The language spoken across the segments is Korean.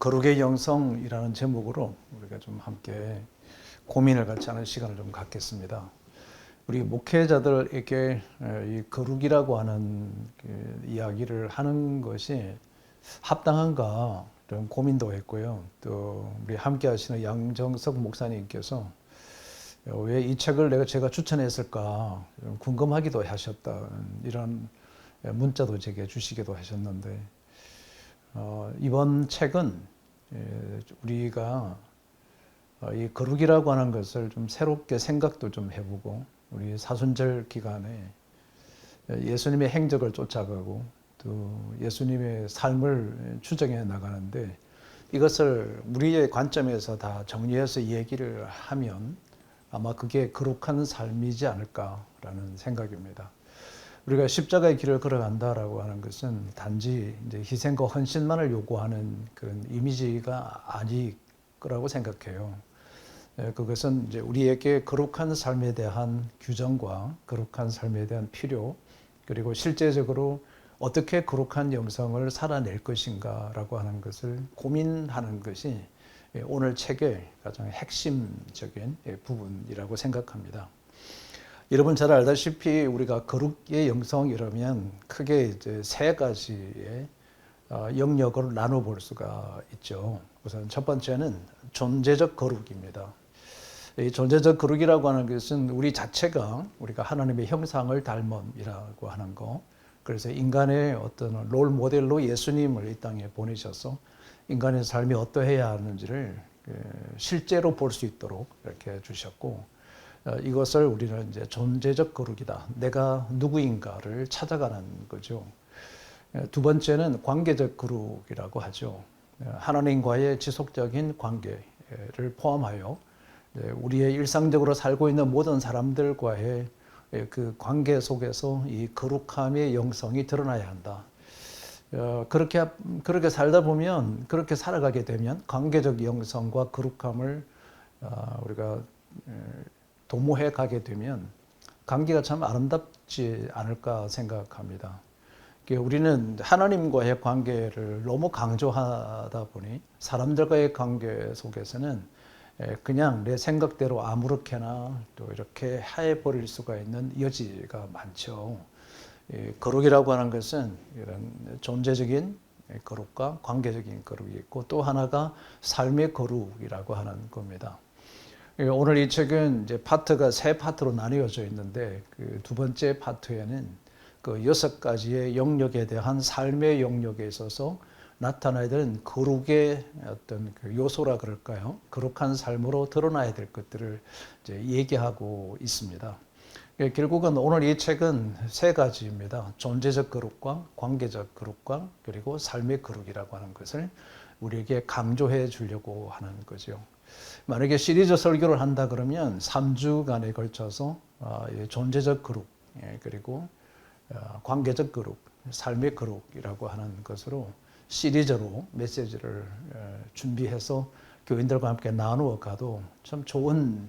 거룩의 영성이라는 제목으로 우리가 좀 함께 고민을 같이 하는 시간을 좀 갖겠습니다. 우리 목회자들에게 이 거룩이라고 하는 그 이야기를 하는 것이 합당한가 이런 고민도 했고요. 또 우리 함께 하시는 양정석 목사님께서 왜 이 책을 제가 추천했을까 궁금하기도 하셨다 이런 문자도 제게 주시기도 하셨는데 이번 책은 우리가 이 거룩이라고 하는 것을 좀 새롭게 생각도 좀 해보고 우리 사순절 기간에 예수님의 행적을 쫓아가고 또 예수님의 삶을 추정해 나가는데 이것을 우리의 관점에서 다 정리해서 얘기를 하면 아마 그게 거룩한 삶이지 않을까라는 생각입니다. 우리가 십자가의 길을 걸어간다라고 하는 것은 단지 이제 희생과 헌신만을 요구하는 그런 이미지가 아닐 거라고 생각해요. 그것은 이제 우리에게 거룩한 삶에 대한 규정과 거룩한 삶에 대한 필요, 그리고 실제적으로 어떻게 거룩한 영성을 살아낼 것인가라고 하는 것을 고민하는 것이 오늘 책의 가장 핵심적인 부분이라고 생각합니다. 여러분 잘 알다시피 우리가 거룩의 영성 이러면 크게 이제 세 가지의 영역을 나눠볼 수가 있죠. 우선 첫 번째는 존재적 거룩입니다. 이 존재적 거룩이라고 하는 것은 우리 자체가 우리가 하나님의 형상을 닮음이라고 하는 거. 그래서 인간의 어떤 롤 모델로 예수님을 이 땅에 보내셔서 인간의 삶이 어떠해야 하는지를 실제로 볼 수 있도록 이렇게 주셨고, 이것을 우리는 이제 존재적 거룩이다. 내가 누구인가를 찾아가는 거죠. 두 번째는 관계적 거룩이라고 하죠. 하나님과의 지속적인 관계를 포함하여 우리의 일상적으로 살고 있는 모든 사람들과의 그 관계 속에서 이 거룩함의 영성이 드러나야 한다. 그렇게 살다 보면, 그렇게 살아가게 되면 관계적 영성과 거룩함을 우리가 도모해 가게 되면 관계가 참 아름답지 않을까 생각합니다. 우리는 하나님과의 관계를 너무 강조하다 보니 사람들과의 관계 속에서는 그냥 내 생각대로 아무렇게나 또 이렇게 해버릴 수가 있는 여지가 많죠. 거룩이라고 하는 것은 이런 존재적인 거룩과 관계적인 거룩이 있고 또 하나가 삶의 거룩이라고 하는 겁니다. 오늘 이 책은 이제 파트가 세 파트로 나뉘어져 있는데 그 두 번째 파트에는 그 6가지의 영역에 대한 삶의 영역에 있어서 나타나야 되는 거룩의 어떤 그 요소라 그럴까요? 거룩한 삶으로 드러나야 될 것들을 이제 얘기하고 있습니다. 결국은 오늘 이 책은 세 가지입니다. 존재적 거룩과 관계적 거룩과 그리고 삶의 거룩이라고 하는 것을 우리에게 강조해 주려고 하는 거죠. 만약에 시리즈 설교를 한다 그러면 3주간에 걸쳐서 존재적 거룩 그리고 관계적 거룩, 삶의 거룩이라고 하는 것으로 시리즈로 메시지를 준비해서 교인들과 함께 나누어 가도 참 좋은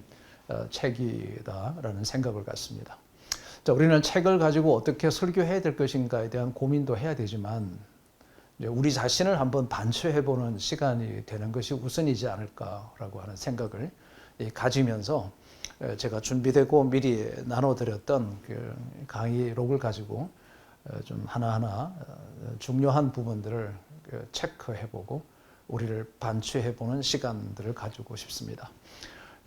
책이다라는 생각을 갖습니다. 자, 우리는 책을 가지고 어떻게 설교해야 될 것인가에 대한 고민도 해야 되지만 우리 자신을 한번 반추해보는 시간이 되는 것이 우선이지 않을까라고 하는 생각을 가지면서 제가 준비되고 미리 나눠드렸던 그 강의록을 가지고 좀 하나하나 중요한 부분들을 체크해보고 우리를 반추해보는 시간들을 가지고 싶습니다.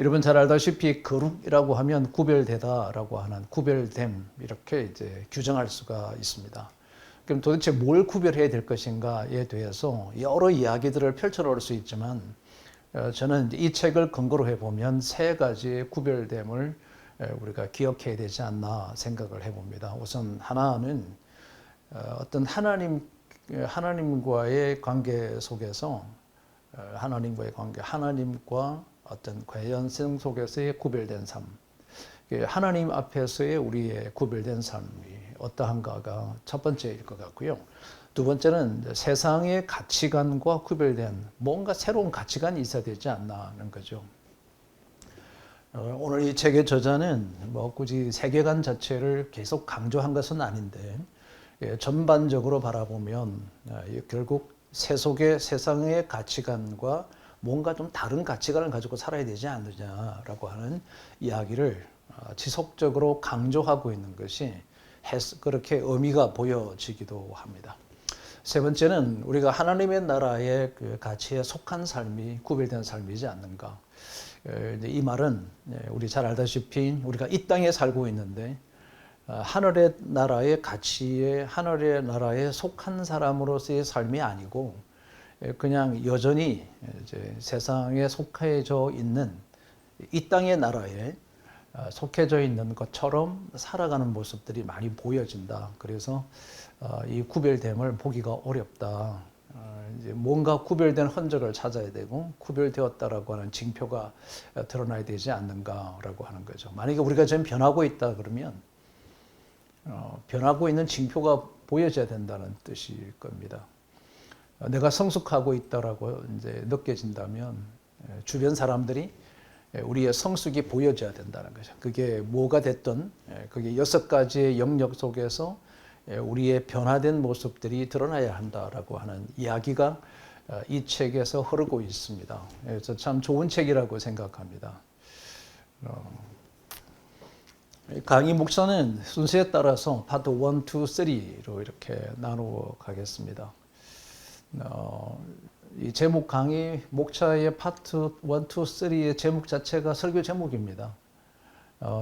여러분 잘 알다시피 거룩이라고 하면 구별되다라고 하는 구별됨 이렇게 이제 규정할 수가 있습니다. 그럼 도대체 뭘 구별해야 될 것인가에 대해서 여러 이야기들을 펼쳐놓을 수 있지만 저는 이 책을 근거로 해보면 세 가지의 구별됨을 우리가 기억해야 되지 않나 생각을 해봅니다. 우선 하나는 어떤 하나님과의 관계 속에서 하나님과의 관계, 하나님과 어떤 관련성 속에서의 구별된 삶, 하나님 앞에서의 우리의 구별된 삶이 어떠한가가 첫 번째일 것 같고요. 두 번째는 세상의 가치관과 구별된 뭔가 새로운 가치관이 있어야 되지 않나 하는 거죠. 오늘 이 책의 저자는 굳이 세계관 자체를 계속 강조한 것은 아닌데 전반적으로 바라보면 결국 세속의 세상의 가치관과 뭔가 좀 다른 가치관을 가지고 살아야 되지 않느냐라고 하는 이야기를 지속적으로 강조하고 있는 것이 그렇게 의미가 보여지기도 합니다. 세 번째는 우리가 하나님의 나라의 그 가치에 속한 삶이 구별된 삶이지 않는가. 이 말은 우리 잘 알다시피 우리가 이 땅에 살고 있는데 하늘의 나라의 가치에 하늘의 나라에 속한 사람으로서의 삶이 아니고 그냥 여전히 이제 세상에 속해져 있는 이 땅의 나라에 속해져 있는 것처럼 살아가는 모습들이 많이 보여진다. 그래서 이 구별됨을 보기가 어렵다. 이제 뭔가 구별된 흔적을 찾아야 되고 구별되었다라고 하는 징표가 드러나야 되지 않는가라고 하는 거죠. 만약에 우리가 지금 변하고 있다 그러면 변하고 있는 징표가 보여져야 된다는 뜻일 겁니다. 내가 성숙하고 있다라고 이제 느껴진다면 주변 사람들이 우리의 성숙이 보여져야 된다는 거죠. 그게 뭐가 됐든 그게 6가지의 영역 속에서 우리의 변화된 모습들이 드러나야 한다라고 하는 이야기가 이 책에서 흐르고 있습니다. 그래서 참 좋은 책이라고 생각합니다. 강의 목차는 순서에 따라서 파트 1, 2, 3로 이렇게 나누어 가겠습니다. 이 제목 강의 목차의 파트 1, 2, 3의 제목 자체가 설교 제목입니다.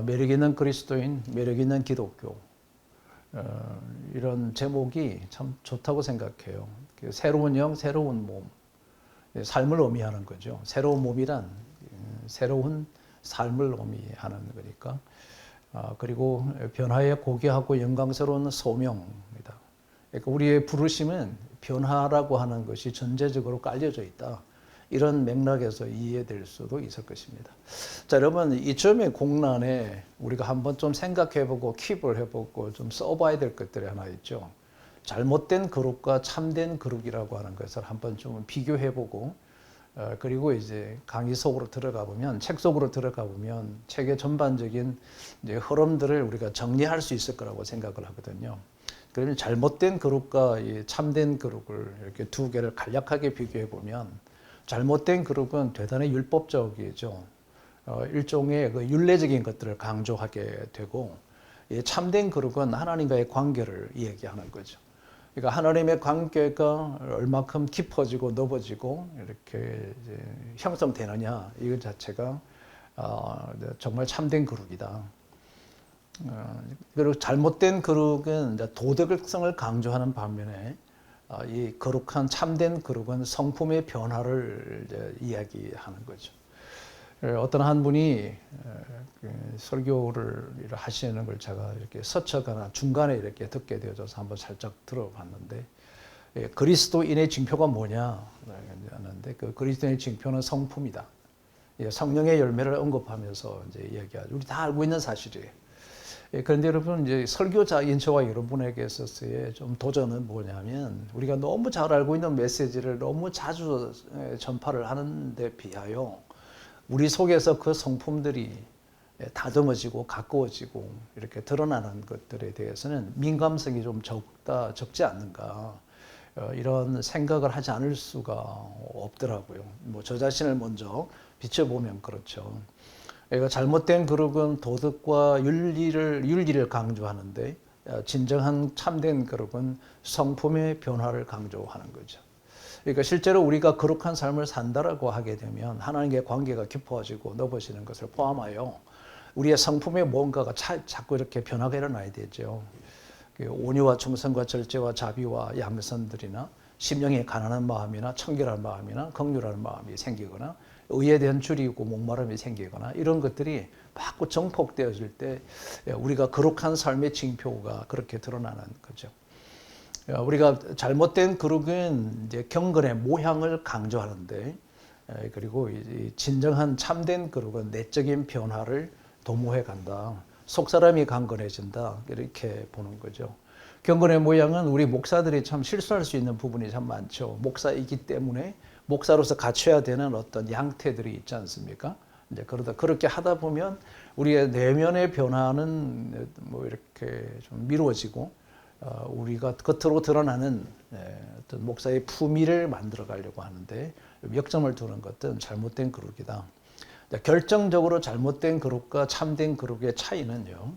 매력 있는 그리스도인, 매력 있는 기독교. 이런 제목이 참 좋다고 생각해요. 새로운 영, 새로운 몸. 삶을 의미하는 거죠. 새로운 몸이란 새로운 삶을 의미하는 거니까. 그리고 변화에 고귀하고 영광스러운 소명입니다. 그러니까 우리의 부르심은 변화라고 하는 것이 전제적으로 깔려져 있다. 이런 맥락에서 이해될 수도 있을 것입니다. 자, 여러분 이점의 공란에 우리가 한번 좀 생각해보고 킵을 해보고 좀 써봐야 될 것들이 하나 있죠. 잘못된 그룹과 참된 그룹이라고 하는 것을 한번 좀 비교해보고 그리고 이제 강의 속으로 들어가 보면 책 속으로 들어가 보면 책의 전반적인 이제 흐름들을 우리가 정리할 수 있을 거라고 생각을 하거든요. 그러면 잘못된 그룹과 이 참된 그룹을 이렇게 두 개를 간략하게 비교해 보면 잘못된 그룹은 대단히 율법적이죠. 일종의 그 윤례적인 것들을 강조하게 되고 참된 그룹은 하나님과의 관계를 얘기하는 거죠. 그러니까 하나님의 관계가 얼마큼 깊어지고 넓어지고 이렇게 이제 형성되느냐 이것 자체가 정말 참된 그룹이다. 그리고 잘못된 그룹은 도덕성을 강조하는 반면에 이 거룩한 참된 그룹은 성품의 변화를 이야기하는 거죠. 어떤 한 분이 설교를 하시는 걸 제가 이렇게 서쳐가나 중간에 이렇게 듣게 되어져서 한번 살짝 들어봤는데 그리스도인의 징표가 뭐냐 하는데 그 그리스도인의 징표는 성품이다. 성령의 열매를 언급하면서 이제 이야기하죠. 우리 다 알고 있는 사실이에요. 그런데 여러분 이제 설교자인 저와 여러분에게 있어서의 좀 도전은 뭐냐면 우리가 너무 잘 알고 있는 메시지를 너무 자주 전파를 하는데 비하여 우리 속에서 그 성품들이 다듬어지고 가꾸어지고 이렇게 드러나는 것들에 대해서는 민감성이 좀 적지 않는가 이런 생각을 하지 않을 수가 없더라고요. 뭐 저 자신을 먼저 비춰보면 그렇죠. 잘못된 그룹은 도덕과 윤리를 강조하는데 진정한 참된 그룹은 성품의 변화를 강조하는 거죠. 그러니까 실제로 우리가 거룩한 삶을 산다라고 하게 되면 하나님과의 관계가 깊어지고 넓어지는 것을 포함하여 우리의 성품에 뭔가가 자꾸 이렇게 변화가 일어나야 되죠. 온유와 충성과 절제와 자비와 양선들이나 심령에 가난한 마음이나 청결한 마음이나 긍휼한 마음이 생기거나 의에 대한 줄이고 목마름이 생기거나 이런 것들이 자꾸 정폭되어질 때 우리가 거룩한 삶의 징표가 그렇게 드러나는 거죠. 우리가 잘못된 그룹은 이제 경건의 모양을 강조하는데 그리고 진정한 참된 그룹은 내적인 변화를 도모해 간다. 속사람이 강건해진다. 이렇게 보는 거죠. 경건의 모양은 우리 목사들이 참 실수할 수 있는 부분이 참 많죠. 목사이기 때문에 목사로서 갖춰야 되는 어떤 양태들이 있지 않습니까? 이제 그러다 그렇게 하다 보면 우리의 내면의 변화는 뭐 이렇게 좀 미뤄지고 우리가 겉으로 드러나는 어떤 목사의 품위를 만들어 가려고 하는데 역점을 두는 것은 잘못된 그룹이다. 결정적으로 잘못된 그룹과 참된 그룹의 차이는요.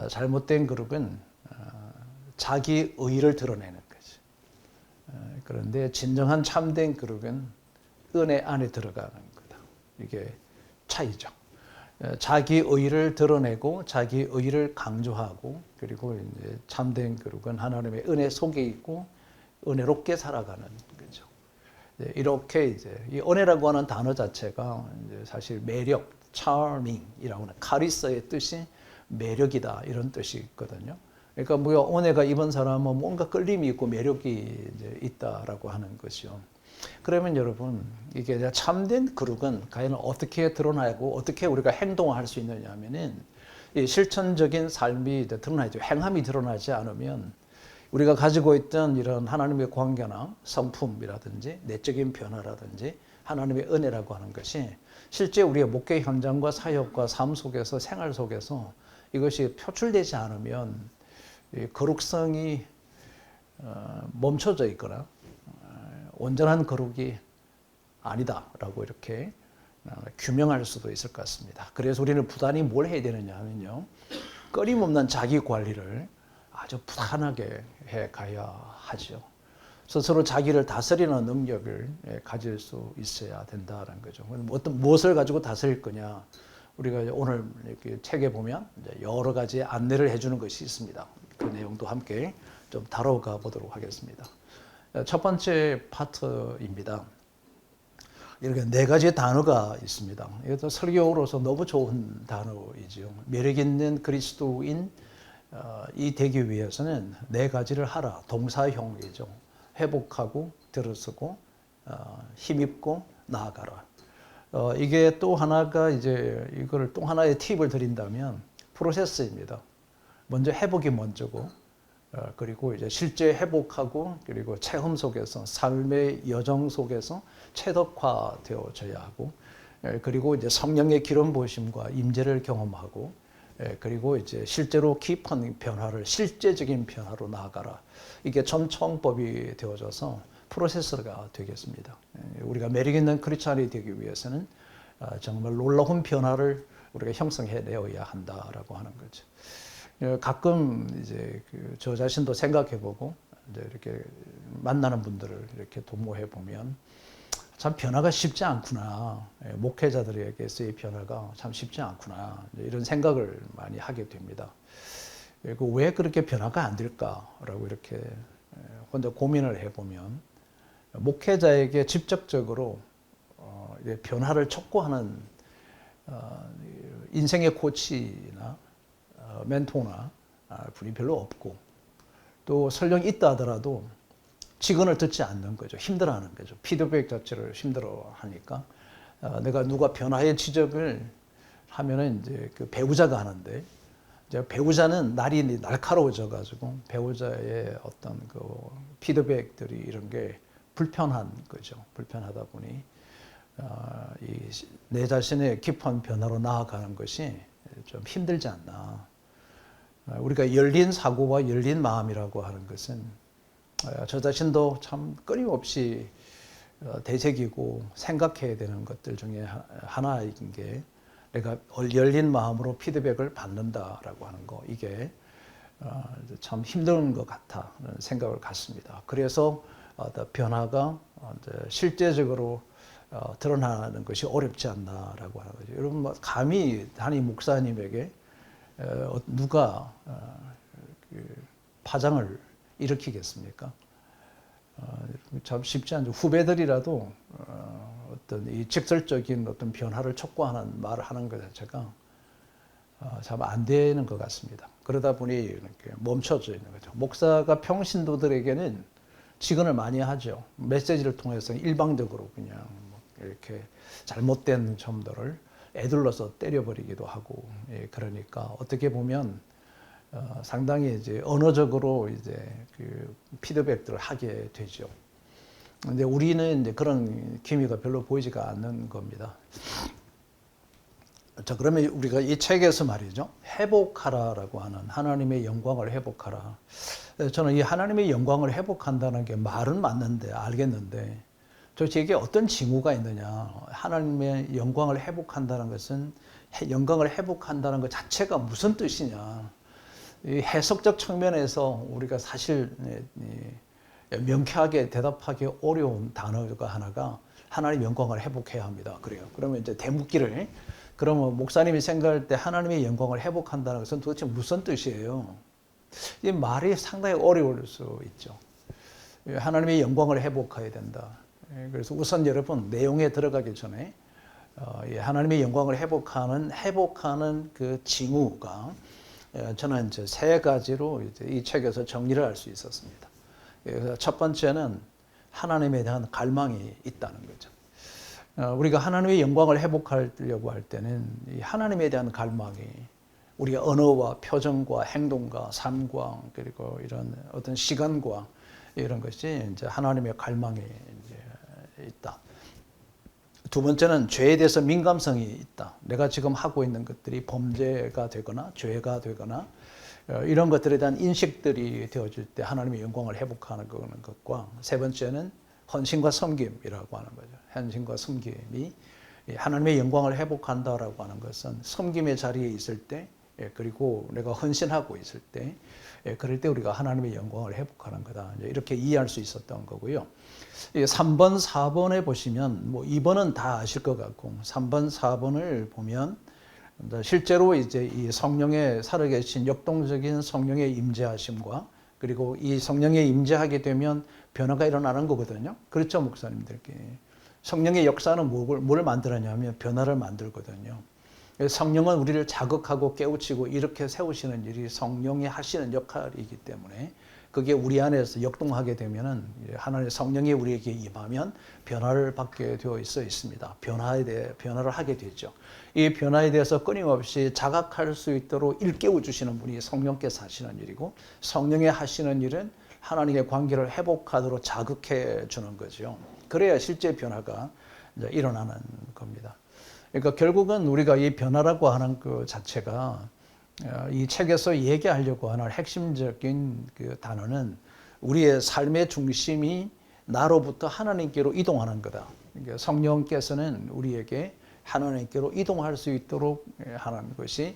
잘못된 그룹은 자기 의의를 드러내는 거죠. 그런데 진정한 참된 그룹은 은혜 안에 들어가는 거다. 이게 차이죠. 자기 의의를 드러내고 자기 의의를 강조하고 그리고 이제 참된 그룹은 하나님의 은혜 속에 있고 은혜롭게 살아가는 거죠. 이렇게 이제 이 은혜라고 하는 단어 자체가 이제 사실 매력, charming이라고 하는 카리스의 뜻이 매력이다 이런 뜻이 있거든요. 그러니까 뭐 은혜가 입은 사람은 뭔가 끌림이 있고 매력이 이제 있다라고 하는 것이요. 그러면 여러분 이게 참된 거룩은 과연 어떻게 드러나고 어떻게 우리가 행동할 수 있느냐 하면은 이 실천적인 삶이 드러나죠. 행함이 드러나지 않으면 우리가 가지고 있던 이런 하나님의 관계나 성품이라든지 내적인 변화라든지 하나님의 은혜라고 하는 것이 실제 우리의 목회 현장과 사역과 삶 속에서 생활 속에서 이것이 표출되지 않으면 거룩성이 멈춰져 있거나 온전한 거룩이 아니다라고 이렇게 규명할 수도 있을 것 같습니다. 그래서 우리는 부단히 뭘 해야 되느냐 하면요. 끊임없는 자기 관리를 아주 부단하게 해 가야 하죠. 스스로 자기를 다스리는 능력을 가질 수 있어야 된다는 거죠. 어떤 무엇을 가지고 다스릴 거냐? 우리가 오늘 이렇게 책에 보면 여러 가지 안내를 해주는 것이 있습니다. 그 내용도 함께 좀 다뤄가 보도록 하겠습니다. 첫 번째 파트입니다. 이렇게 네 가지 단어가 있습니다. 이것도 설교로서 너무 좋은 단어이지요. 매력 있는 그리스도인 이 되기 위해서는 네 가지를 하라. 동사형이죠. 회복하고 들어서고 힘입고 나아가라. 이게 또 하나가 이제 이걸 또 하나의 팁을 드린다면 프로세스입니다. 먼저 회복이 먼저고 그리고 이제 실제 회복하고 그리고 체험 속에서 삶의 여정 속에서 체득화되어져야 하고 그리고 이제 성령의 기름 부으심과 임재를 경험하고 그리고 이제 실제로 깊은 변화를 실제적인 변화로 나아가라. 이게 전청법이 되어져서 프로세스가 되겠습니다. 우리가 매력 있는 크리스찬이 되기 위해서는 정말 놀라운 변화를 우리가 형성해내어야 한다라고 하는 거죠. 가끔 이제 저 자신도 생각해보고 이제 이렇게 만나는 분들을 이렇게 도모해 보면 참 변화가 쉽지 않구나. 목회자들에게서의 변화가 참 쉽지 않구나. 이런 생각을 많이 하게 됩니다. 그리고 왜 그렇게 변화가 안 될까라고 이렇게 혼자 고민을 해보면 목회자에게 직접적으로 변화를 촉구하는 인생의 코치나 멘토나 분이 별로 없고 또 설령 있다 하더라도 직언을 듣지 않는 거죠. 힘들어하는 거죠. 피드백 자체를 힘들어하니까 내가 누가 변화의 지적을 하면은 이제 그 배우자가 하는데 이제 배우자는 날이 날카로워져 가지고 배우자의 어떤 그 피드백들이 이런 게 불편한 거죠. 불편하다 보니 내 자신의 깊은 변화로 나아가는 것이 좀 힘들지 않나. 우리가 열린 사고와 열린 마음이라고 하는 것은 저 자신도 참 끊임없이 되새기고 생각해야 되는 것들 중에 하나인 게 내가 열린 마음으로 피드백을 받는다라고 하는 거 이게 참 힘든 것 같다는 생각을 갖습니다. 그래서 변화가 실제적으로 드러나는 것이 어렵지 않나라고 하는 거죠. 여러분 감히 담임 목사님에게 누가 파장을 일으키겠습니까? 참 쉽지 않죠. 후배들이라도 어떤 이 직설적인 어떤 변화를 촉구하는 말을 하는 것 자체가 참 안 되는 것 같습니다. 그러다 보니 이렇게 멈춰져 있는 거죠. 목사가 평신도들에게는 직언을 많이 하죠. 메시지를 통해서 일방적으로 그냥 이렇게 잘못된 점들을 애둘러서 때려버리기도 하고, 그러니까 어떻게 보면 상당히 이제 언어적으로 이제 그 피드백들을 하게 되죠. 근데 우리는 이제 그런 기미가 별로 보이지가 않는 겁니다. 자, 그러면 우리가 이 책에서 말이죠. 회복하라라고 하는 하나님의 영광을 회복하라. 저는 이 하나님의 영광을 회복한다는 게 말은 맞는데, 알겠는데, 도대체 이게 어떤 징후가 있느냐. 하나님의 영광을 회복한다는 것은, 영광을 회복한다는 것 자체가 무슨 뜻이냐. 이 해석적 측면에서 우리가 사실 명쾌하게 대답하기 어려운 단어가 하나가 하나님의 영광을 회복해야 합니다. 그래요. 그러면 이제 대묻기를, 그러면 목사님이 생각할 때 하나님의 영광을 회복한다는 것은 도대체 무슨 뜻이에요? 이 말이 상당히 어려울 수 있죠. 하나님의 영광을 회복해야 된다. 그래서 우선 여러분 내용에 들어가기 전에 하나님의 영광을 회복하는 그 징후가 저는 이제 세 가지로 이제 이 책에서 정리를 할 수 있었습니다. 그래서 첫 번째는 하나님에 대한 갈망이 있다는 거죠. 우리가 하나님의 영광을 회복하려고 할 때는 이 하나님에 대한 갈망이 우리가 언어와 표정과 행동과 삶과 그리고 이런 어떤 시간과 이런 것이 이제 하나님의 갈망이 이제 있다. 두 번째는 죄에 대해서 민감성이 있다. 내가 지금 하고 있는 것들이 범죄가 되거나 죄가 되거나 이런 것들에 대한 인식들이 되어질 때 하나님의 영광을 회복하는 것과 세 번째는 헌신과 섬김이라고 하는 거죠. 헌신과 섬김이 하나님의 영광을 회복한다라고 하는 것은 섬김의 자리에 있을 때 그리고 내가 헌신하고 있을 때 그럴 때 우리가 하나님의 영광을 회복하는 거다. 이렇게 이해할 수 있었던 거고요. 3번, 4번에 보시면 뭐 2번은 다 아실 것 같고 3번, 4번을 보면 실제로 이제 이 성령의 살아계신 역동적인 성령의 임재하심과 그리고 이 성령의 임재하게 되면 변화가 일어나는 거거든요. 그렇죠, 목사님들께. 성령의 역사는 뭘 만들었냐면 변화를 만들거든요. 성령은 우리를 자극하고 깨우치고 이렇게 세우시는 일이 성령이 하시는 역할이기 때문에 그게 우리 안에서 역동하게 되면은 하나님의 성령이 우리에게 임하면 변화를 받게 되어 있습니다. 변화를 하게 되죠. 이 변화에 대해서 끊임없이 자각할 수 있도록 일깨워 주시는 분이 성령께서 하시는 일이고 성령의 하시는 일은 하나님의 관계를 회복하도록 자극해 주는 거죠. 그래야 실제 변화가 이제 일어나는 겁니다. 그러니까 결국은 우리가 이 변화라고 하는 그 자체가 이 책에서 얘기하려고 하는 핵심적인 그 단어는 우리의 삶의 중심이 나로부터 하나님께로 이동하는 거다. 그러니까 성령께서는 우리에게 하나님께로 이동할 수 있도록 하는 것이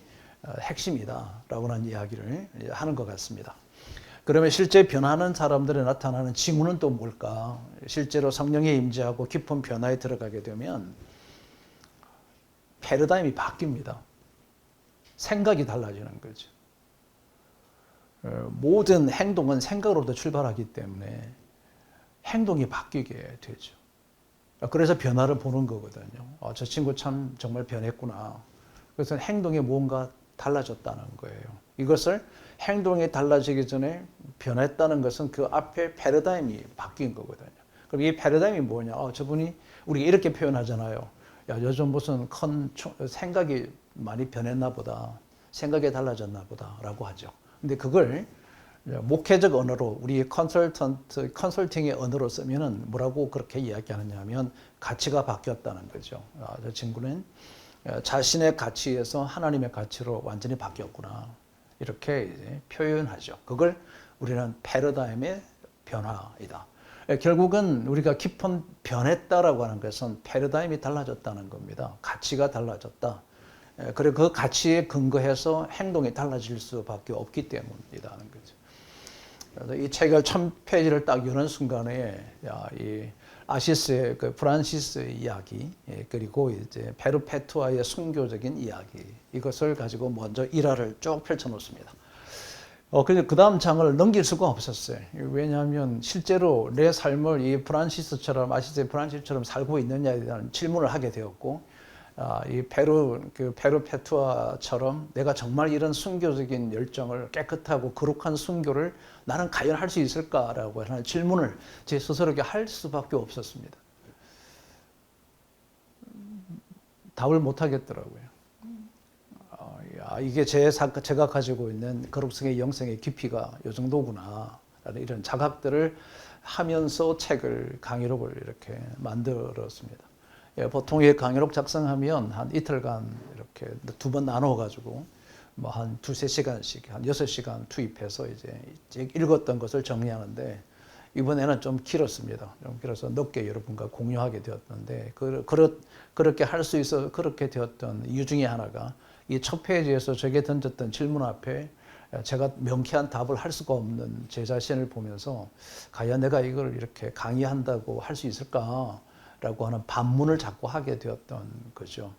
핵심이다라고 하는 이야기를 하는 것 같습니다. 그러면 실제 변하는 사람들에 나타나는 징후는 또 뭘까? 실제로 성령에 임재하고 깊은 변화에 들어가게 되면 패러다임이 바뀝니다. 생각이 달라지는 거죠. 모든 행동은 생각으로부터 출발하기 때문에 행동이 바뀌게 되죠. 그래서 변화를 보는 거거든요. 저 친구 참 정말 변했구나. 그래서 행동에 뭔가 달라졌다는 거예요. 이것을 행동이 달라지기 전에 변했다는 것은 그 앞에 패러다임이 바뀐 거거든요. 그럼 이 패러다임이 뭐냐? 저분이 우리가 이렇게 표현하잖아요. 야, 요즘 무슨 생각이 많이 변했나 보다. 생각이 달라졌나 보다. 라고 하죠. 근데 그걸 목회적 언어로 우리 컨설팅의 언어로 쓰면은 뭐라고 그렇게 이야기하느냐 하면 가치가 바뀌었다는 거죠. 저 친구는 자신의 가치에서 하나님의 가치로 완전히 바뀌었구나. 이렇게 이제 표현하죠. 그걸 우리는 패러다임의 변화이다. 결국은 우리가 깊은 변했다라고 하는 것은 패러다임이 달라졌다는 겁니다. 가치가 달라졌다. 그리고 그 가치에 근거해서 행동이 달라질 수밖에 없기 때문이라는 거죠. 그래서 이 책을 1000페이지를 딱 여는 순간에 이 아시스의 그 프란시스의 이야기 그리고 이제 페르페투아의 순교적인 이야기 이것을 가지고 먼저 일화를 쭉 펼쳐 놓습니다. 근데 그 다음 장을 넘길 수가 없었어요. 왜냐하면 실제로 내 삶을 이 프란시스처럼 아시스의 프란시스처럼 살고 있느냐에 대한 질문을 하게 되었고 이 페르페투아처럼 내가 정말 이런 순교적인 열정을 깨끗하고 거룩한 순교를 나는 과연 할 수 있을까라고 하는 질문을 제 스스로에게 할 수밖에 없었습니다. 답을 못 하겠더라고요. 이게 제가 가지고 있는 거룩성의 영성의 깊이가 이 정도구나 라는 이런 자각들을 하면서 책을 강의록을 이렇게 만들었습니다. 보통 이 강의록 작성하면 한 이틀간 이렇게 두 번 나눠가지고 뭐 한 두세 시간씩 한 6시간 투입해서 이제 읽었던 것을 정리하는데 이번에는 좀 길었습니다. 좀 길어서 늦게 여러분과 공유하게 되었는데 그렇게 할 수 있어 그렇게 되었던 이유 중에 하나가 이 첫 페이지에서 제게 던졌던 질문 앞에 제가 명쾌한 답을 할 수가 없는 제 자신을 보면서 과연 내가 이걸 이렇게 강의한다고 할 수 있을까라고 하는 반문을 자꾸 하게 되었던 거죠.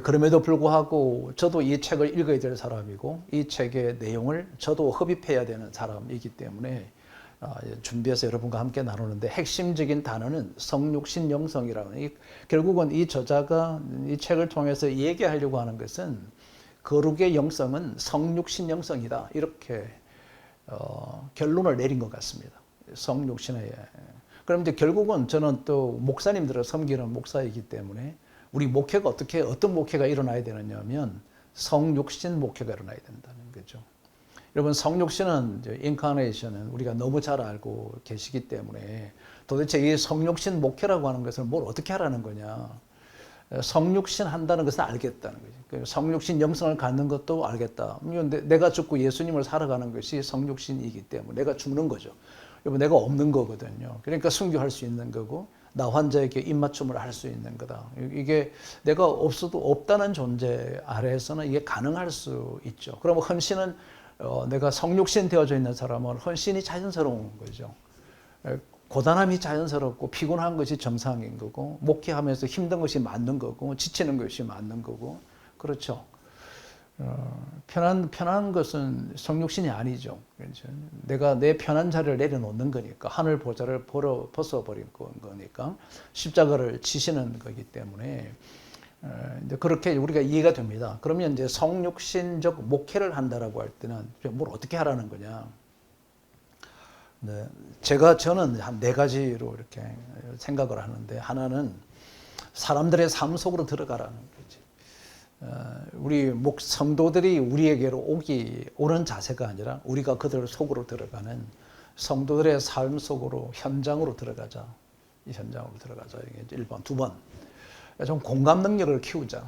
그럼에도 불구하고 저도 이 책을 읽어야 될 사람이고 이 책의 내용을 저도 흡입해야 되는 사람이기 때문에 준비해서 여러분과 함께 나누는데 핵심적인 단어는 성육신 영성이라는 결국은 이 저자가 이 책을 통해서 얘기하려고 하는 것은 거룩의 영성은 성육신 영성이다 이렇게 결론을 내린 것 같습니다. 성육신의 그럼 이제 결국은 저는 또 목사님들을 섬기는 목사이기 때문에 우리 목회가 어떤 목회가 일어나야 되느냐면 성육신 목회가 일어나야 된다는 거죠. 여러분 성육신은 인카네이션은 우리가 너무 잘 알고 계시기 때문에 도대체 이 성육신 목회라고 하는 것을 뭘 어떻게 하라는 거냐. 성육신 한다는 것은 알겠다는 거죠. 성육신 영성을 갖는 것도 알겠다. 내가 죽고 예수님을 살아가는 것이 성육신이기 때문에 내가 죽는 거죠. 여러분 내가 없는 거거든요. 그러니까 순교할 수 있는 거고 나 환자에게 입맞춤을 할 수 있는 거다. 이게 내가 없어도 없다는 존재 아래에서는 이게 가능할 수 있죠. 그러면 헌신은 내가 성육신 되어져 있는 사람은 헌신이 자연스러운 거죠. 고단함이 자연스럽고 피곤한 것이 정상인 거고 목회하면서 힘든 것이 맞는 거고 지치는 것이 맞는 거고 그렇죠. 편한 것은 성육신이 아니죠. 그렇죠? 내가 내 편한 자리를 내려놓는 거니까 하늘 보좌를 벗어버린 거니까 십자가를 지시는 거기 때문에 이제 그렇게 우리가 이해가 됩니다. 그러면 이제 성육신적 목회를 한다라고 할 때는 뭘 어떻게 하라는 거냐? 네, 저는 한 4가지로 이렇게 생각을 하는데 하나는 사람들의 삶 속으로 들어가라는 거지. 우리 성도들이 우리에게로 오는 자세가 아니라 우리가 그들 속으로 들어가는 성도들의 삶 속으로 현장으로 들어가자. 이 현장으로 들어가자. 이게 1번. 2번. 좀 공감 능력을 키우자.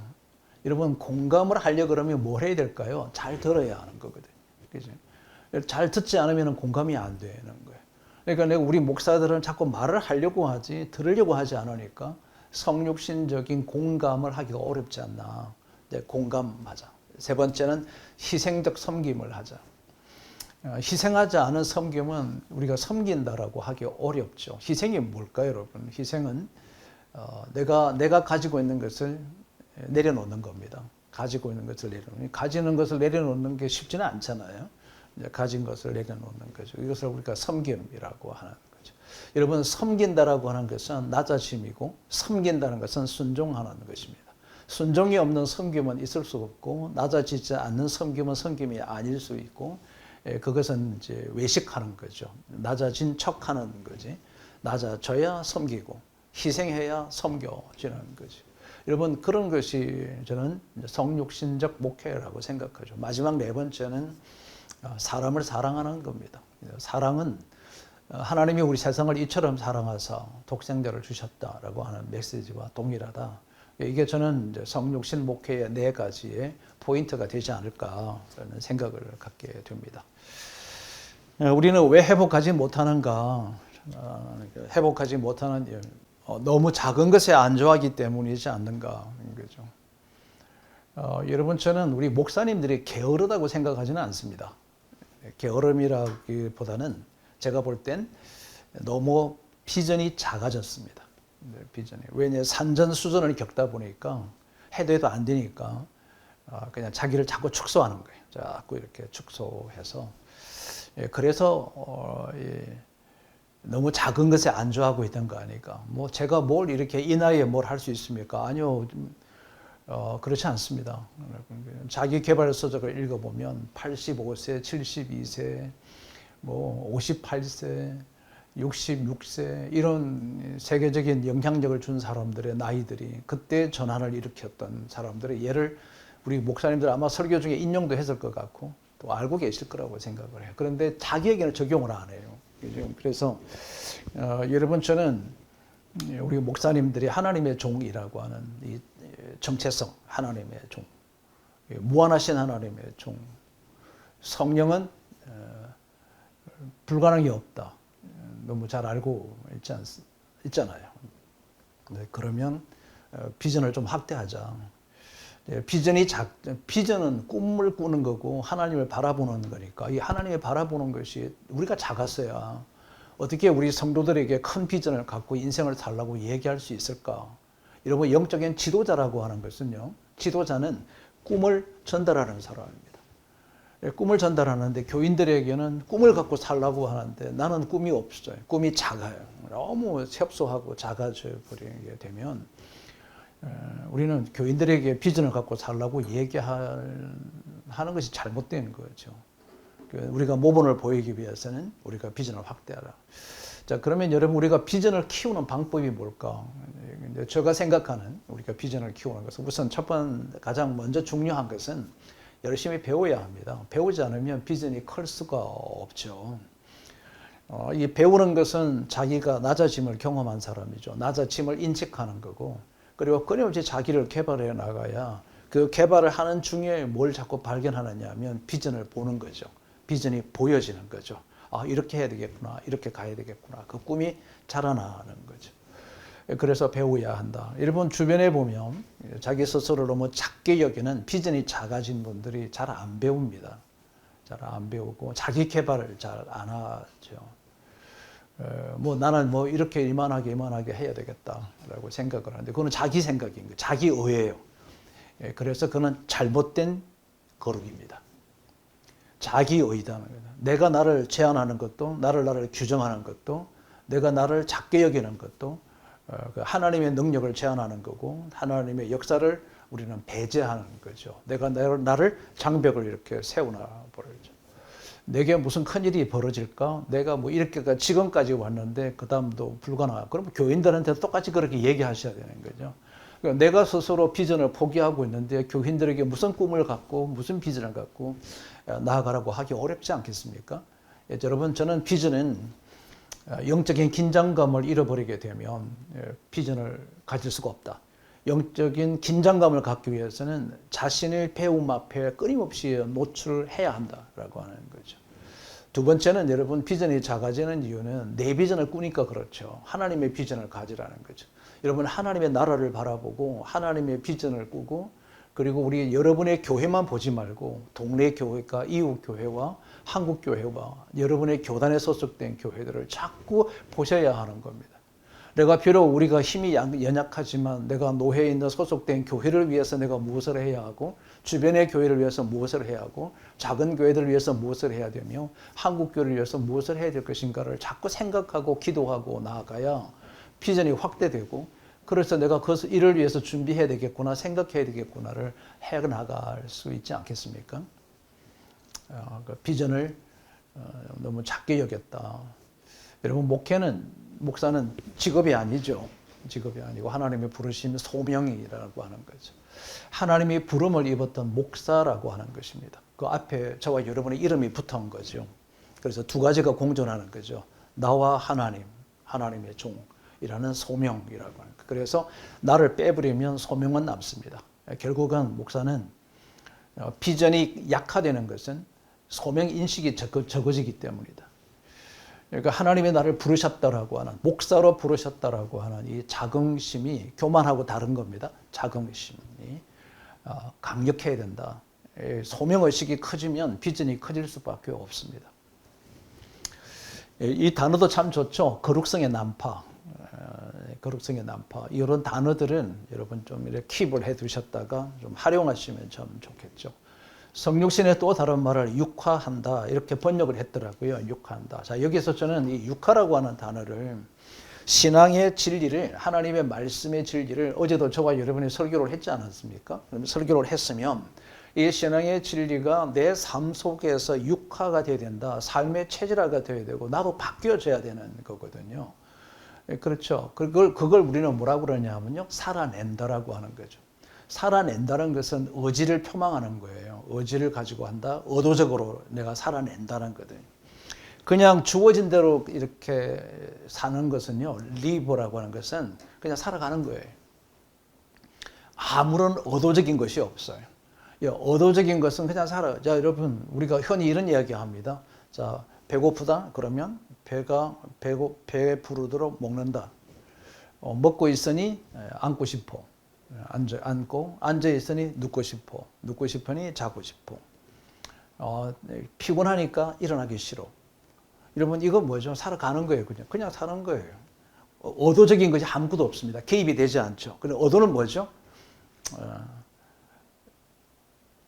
여러분 공감을 하려고 그러면 뭘 해야 될까요? 잘 들어야 하는 거거든요. 그죠? 잘 듣지 않으면 공감이 안 되는 거예요. 그러니까 우리 목사들은 자꾸 말을 하려고 하지 들으려고 하지 않으니까 성육신적인 공감을 하기가 어렵지 않나. 이제 공감하자. 3번째는 희생적 섬김을 하자. 희생하지 않은 섬김은 우리가 섬긴다라고 하기 어렵죠. 희생이 뭘까요, 여러분? 희생은 내가 가지고 있는 것을 내려놓는 겁니다. 가지고 있는 것을 내려놓는. 가지는 것을 내려놓는 게 쉽지는 않잖아요. 가진 것을 내려놓는 거죠. 이것을 우리가 섬김이라고 하는 거죠. 여러분 섬긴다라고 하는 것은 낮아짐이고 섬긴다는 것은 순종하는 것입니다. 순종이 없는 섬김은 있을 수 없고 낮아지지 않는 섬김은 섬김이 아닐 수 있고 그것은 이제 외식하는 거죠. 낮아진 척하는 거지. 낮아져야 섬기고 희생해야 섬겨지는 거죠. 여러분 그런 것이 저는 성육신적 목회라고 생각하죠. 마지막 4번째는 사람을 사랑하는 겁니다. 사랑은 하나님이 우리 세상을 이처럼 사랑하사 독생자를 주셨다라고 하는 메시지와 동일하다. 이게 저는 이제 성육신 목회의 4가지의 포인트가 되지 않을까라는 생각을 갖게 됩니다. 우리는 왜 회복하지 못하는가? 회복하지 못하는 이유, 너무 작은 것에 안주하기 때문이지 않는가? 거죠. 여러분 저는 우리 목사님들이 게으르다고 생각하지는 않습니다. 게으름이라기보다는 제가 볼 땐 너무 비전이 작아졌습니다. 비전이. 왜냐 산전수전을 겪다 보니까 해도 안 되니까 그냥 자기를 자꾸 축소하는 거예요. 자꾸 이렇게 축소해서 그래서 너무 작은 것에 안주하고 있던 거 아닐까. 뭐 제가 뭘 이렇게 이 나이에 뭘 할 수 있습니까? 아니요. 그렇지 않습니다. 자기 개발 서적을 읽어보면 85세, 72세, 뭐 58세, 66세 이런 세계적인 영향력을 준 사람들의 나이들이 그때 전환을 일으켰던 사람들의 예를 우리 목사님들 아마 설교 중에 인용도 했을 것 같고 또 알고 계실 거라고 생각을 해요. 그런데 자기에게는 적용을 안 해요. 그래서 여러분 저는 우리 목사님들이 하나님의 종이라고 하는 이 정체성, 하나님의 종, 무한하신 하나님의 종, 성령은 불가능이 없다. 너무 잘 알고 있잖아요. 그러면 비전을 좀 확대하자. 비전은 꿈을 꾸는 거고 하나님을 바라보는 거니까 이 하나님을 바라보는 것이 우리가 작았어야 어떻게 우리 성도들에게 큰 비전을 갖고 인생을 살라고 얘기할 수 있을까? 여러분, 영적인 지도자라고 하는 것은요, 지도자는 꿈을 전달하는 사람입니다. 꿈을 전달하는데 교인들에게는 꿈을 갖고 살라고 하는데 나는 꿈이 없어요. 꿈이 작아요. 너무 협소하고 작아져 버리게 되면 우리는 교인들에게 비전을 갖고 살라고 하는 것이 잘못된 거죠. 우리가 모범을 보이기 위해서는 우리가 비전을 확대하라. 자, 그러면 여러분, 우리가 비전을 키우는 방법이 뭘까? 제가 생각하는 우리가 비전을 키우는 것은 우선 가장 먼저 중요한 것은 열심히 배워야 합니다. 배우지 않으면 비전이 클 수가 없죠. 이 배우는 것은 자기가 낮아짐을 경험한 사람이죠. 낮아짐을 인식하는 거고, 그리고 끊임없이 자기를 개발해 나가야 그 개발을 하는 중에 뭘 자꾸 발견하느냐 하면 비전을 보는 거죠. 비전이 보여지는 거죠. 아, 이렇게 해야 되겠구나. 이렇게 가야 되겠구나. 그 꿈이 자라나는 거죠. 그래서 배워야 한다. 여러분, 주변에 보면 자기 스스로를 너무 작게 여기는 비전이 작아진 분들이 잘 안 배웁니다. 잘 안 배우고 자기 개발을 잘 안 하죠. 나는 이렇게 이만하게 해야 되겠다라고 생각을 하는데 그거는 자기 생각인 거예요. 자기 의예요. 그래서 그거는 잘못된 거룩입니다. 자기 의다는 거예요. 내가 나를 제한하는 것도, 나를 규정하는 것도, 내가 나를 작게 여기는 것도 하나님의 능력을 제한하는 거고 하나님의 역사를 우리는 배제하는 거죠. 내가 나를 장벽을 이렇게 세우나 버리죠. 내게 무슨 큰일이 벌어질까? 내가 이렇게 지금까지 왔는데 그 다음도 불가능하다. 그럼 교인들한테 똑같이 그렇게 얘기하셔야 되는 거죠. 그러니까 내가 스스로 비전을 포기하고 있는데 교인들에게 무슨 꿈을 갖고 무슨 비전을 갖고 나아가라고 하기 어렵지 않겠습니까? 여러분, 저는 비전은 영적인 긴장감을 잃어버리게 되면 비전을 가질 수가 없다. 영적인 긴장감을 갖기 위해서는 자신의 배움 앞에 끊임없이 노출해야 한다라고 하는 거죠. 두 번째는 여러분, 비전이 작아지는 이유는 내 비전을 꾸니까 그렇죠. 하나님의 비전을 가지라는 거죠. 여러분, 하나님의 나라를 바라보고 하나님의 비전을 꾸고 그리고 여러분의 교회만 보지 말고 동네 교회가 이웃 교회와 한국 교회와 여러분의 교단에 소속된 교회들을 자꾸 보셔야 하는 겁니다. 내가 비록 우리가 힘이 연약하지만 내가 노회에 있는 소속된 교회를 위해서 내가 무엇을 해야 하고 주변의 교회를 위해서 무엇을 해야 하고 작은 교회들을 위해서 무엇을 해야 되며 한국 교회를 위해서 무엇을 해야 될 것인가를 자꾸 생각하고 기도하고 나아가야 비전이 확대되고 그래서 내가 그것을 이를 위해서 준비해야 되겠구나, 생각해야 되겠구나를 해나갈 수 있지 않겠습니까? 비전을 너무 작게 여겼다. 여러분, 목사는 직업이 아니죠. 직업이 아니고 하나님의 부르심 소명이라고 하는 거죠. 하나님이 부름을 입었던 목사라고 하는 것입니다. 그 앞에 저와 여러분의 이름이 붙은 거죠. 그래서 두 가지가 공존하는 거죠. 나와 하나님의 종이라는 소명이라고 하는 거예요. 그래서 나를 빼버리면 소명은 남습니다. 결국은 목사는 비전이 약화되는 것은 소명 인식이 적어지기 때문이다. 그러니까 하나님의 나를 부르셨다라고 하는, 목사로 부르셨다라고 하는 이 자긍심이 교만하고 다른 겁니다. 자긍심이 강력해야 된다. 소명의식이 커지면 비전이 커질 수밖에 없습니다. 이 단어도 참 좋죠. 거룩성의 난파. 거룩성의 난파. 이런 단어들은 여러분 좀 이렇게 킵을 해 두셨다가 좀 활용하시면 참 좋겠죠. 성육신의 또 다른 말을 육화한다. 이렇게 번역을 했더라고요. 육화한다. 자, 여기서 저는 이 육화라고 하는 단어를 신앙의 진리를, 하나님의 말씀의 진리를 어제도 저와 여러분이 설교를 했지 않았습니까? 그럼 설교를 했으면 이 신앙의 진리가 내 삶 속에서 육화가 되어야 된다. 삶의 체질화가 되어야 되고 나도 바뀌어져야 되는 거거든요. 그렇죠. 그걸 우리는 뭐라고 그러냐면요. 살아낸다라고 하는 거죠. 살아낸다는 것은 의지를 표방하는 거예요. 의지를 가지고 한다. 의도적으로 내가 살아낸다는 거거든요. 그냥 주어진 대로 이렇게 사는 것은요, live라고 하는 것은 그냥 살아가는 거예요. 아무런 의도적인 것이 없어요. 의도적인 것은 그냥 살아요. 자, 여러분, 우리가 흔히 이런 이야기 합니다. 자, 배고프다? 그러면 배 부르도록 먹는다. 먹고 있으니 앉고 싶어. 앉고, 앉아 있으니 눕고 싶어. 눕고 싶으니 자고 싶어. 피곤하니까 일어나기 싫어. 여러분, 이거 뭐죠? 살아가는 거예요. 그냥 사는 거예요. 의도적인 것이 아무것도 없습니다. 개입이 되지 않죠. 근데 의도는 뭐죠?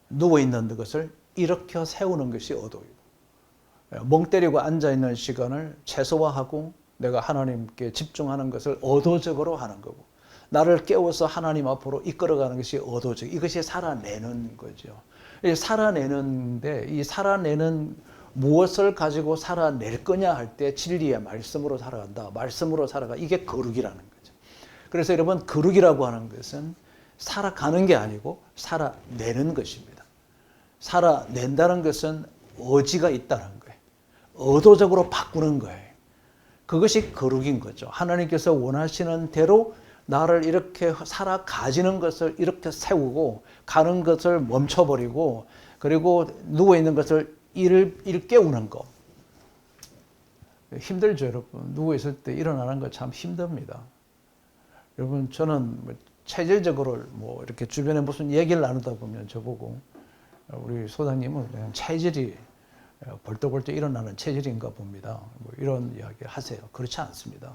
누워있는 것을 일으켜 세우는 것이 의도예요. 멍 때리고 앉아있는 시간을 최소화하고 내가 하나님께 집중하는 것을 의도적으로 하는 거고, 나를 깨워서 하나님 앞으로 이끌어가는 것이 의도적. 이것이 살아내는 거죠. 살아내는데 이 살아내는 무엇을 가지고 살아낼 거냐 할 때 진리의 말씀으로 살아간다. 말씀으로 살아가. 이게 거룩이라는 거죠. 그래서 여러분, 거룩이라고 하는 것은 살아가는 게 아니고 살아내는 것입니다. 살아낸다는 것은 의지가 있다는 거예요. 의도적으로 바꾸는 거예요. 그것이 거룩인 거죠. 하나님께서 원하시는 대로 나를 이렇게 살아가지는 것을 이렇게 세우고, 가는 것을 멈춰버리고, 그리고 누워있는 것을 일 깨우는 거. 힘들죠, 여러분. 누워있을 때 일어나는 거 참 힘듭니다. 여러분, 저는 체질적으로 이렇게 주변에 무슨 얘기를 나누다 보면 저보고, 우리 소장님은 그냥 체질이 벌떡벌떡 일어나는 체질인가 봅니다. 이런 이야기 하세요. 그렇지 않습니다.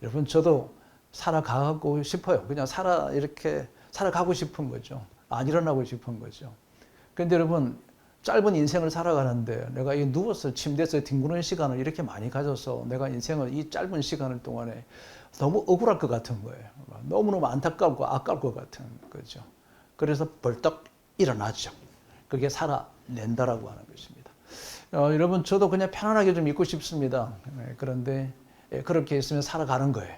여러분, 저도 살아가고 싶어요. 그냥 이렇게 살아가고 싶은 거죠. 안 일어나고 싶은 거죠. 그런데 여러분, 짧은 인생을 살아가는데 내가 이 누워서 침대에서 뒹구는 시간을 이렇게 많이 가져서 내가 인생을 이 짧은 시간을 동안에 너무 억울할 것 같은 거예요. 너무너무 안타깝고 아까울 것 같은 거죠. 그래서 벌떡 일어나죠. 그게 살아낸다라고 하는 것입니다. 여러분, 저도 그냥 편안하게 좀 있고 싶습니다. 그런데 그렇게 있으면 살아가는 거예요.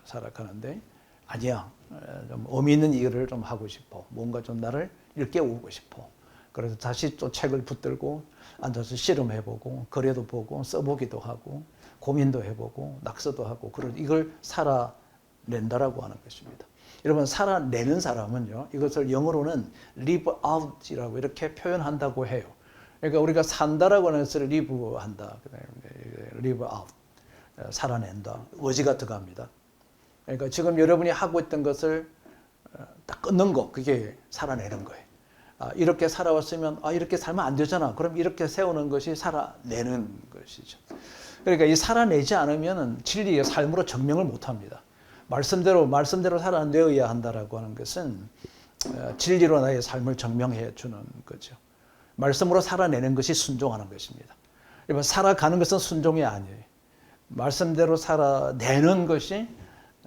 살아가는데 아니야. 좀 의미 있는 일을 좀 하고 싶어. 뭔가 좀 나를 일깨우고 싶어. 그래서 다시 또 책을 붙들고 앉아서 실험해보고 거래도 보고 써보기도 하고 고민도 해보고 낙서도 하고 이걸 살아낸다라고 하는 것입니다. 여러분, 살아내는 사람은요, 이것을 영어로는 live out이라고 이렇게 표현한다고 해요. 그러니까 우리가 산다라고 하는 것을 live한다. live out. 살아낸다. 의지가 들어갑니다. 그러니까 지금 여러분이 하고 있던 것을 딱 끊는 거, 그게 살아내는 거예요. 이렇게 살아왔으면 이렇게 살면 안 되잖아. 그럼 이렇게 세우는 것이 살아내는 것이죠. 그러니까 이 살아내지 않으면 진리의 삶으로 증명을 못합니다. 말씀대로 살아내어야 한다라고 하는 것은 진리로 나의 삶을 증명해 주는 거죠. 말씀으로 살아내는 것이 순종하는 것입니다. 여러분, 살아가는 것은 순종이 아니에요. 말씀대로 살아내는 것이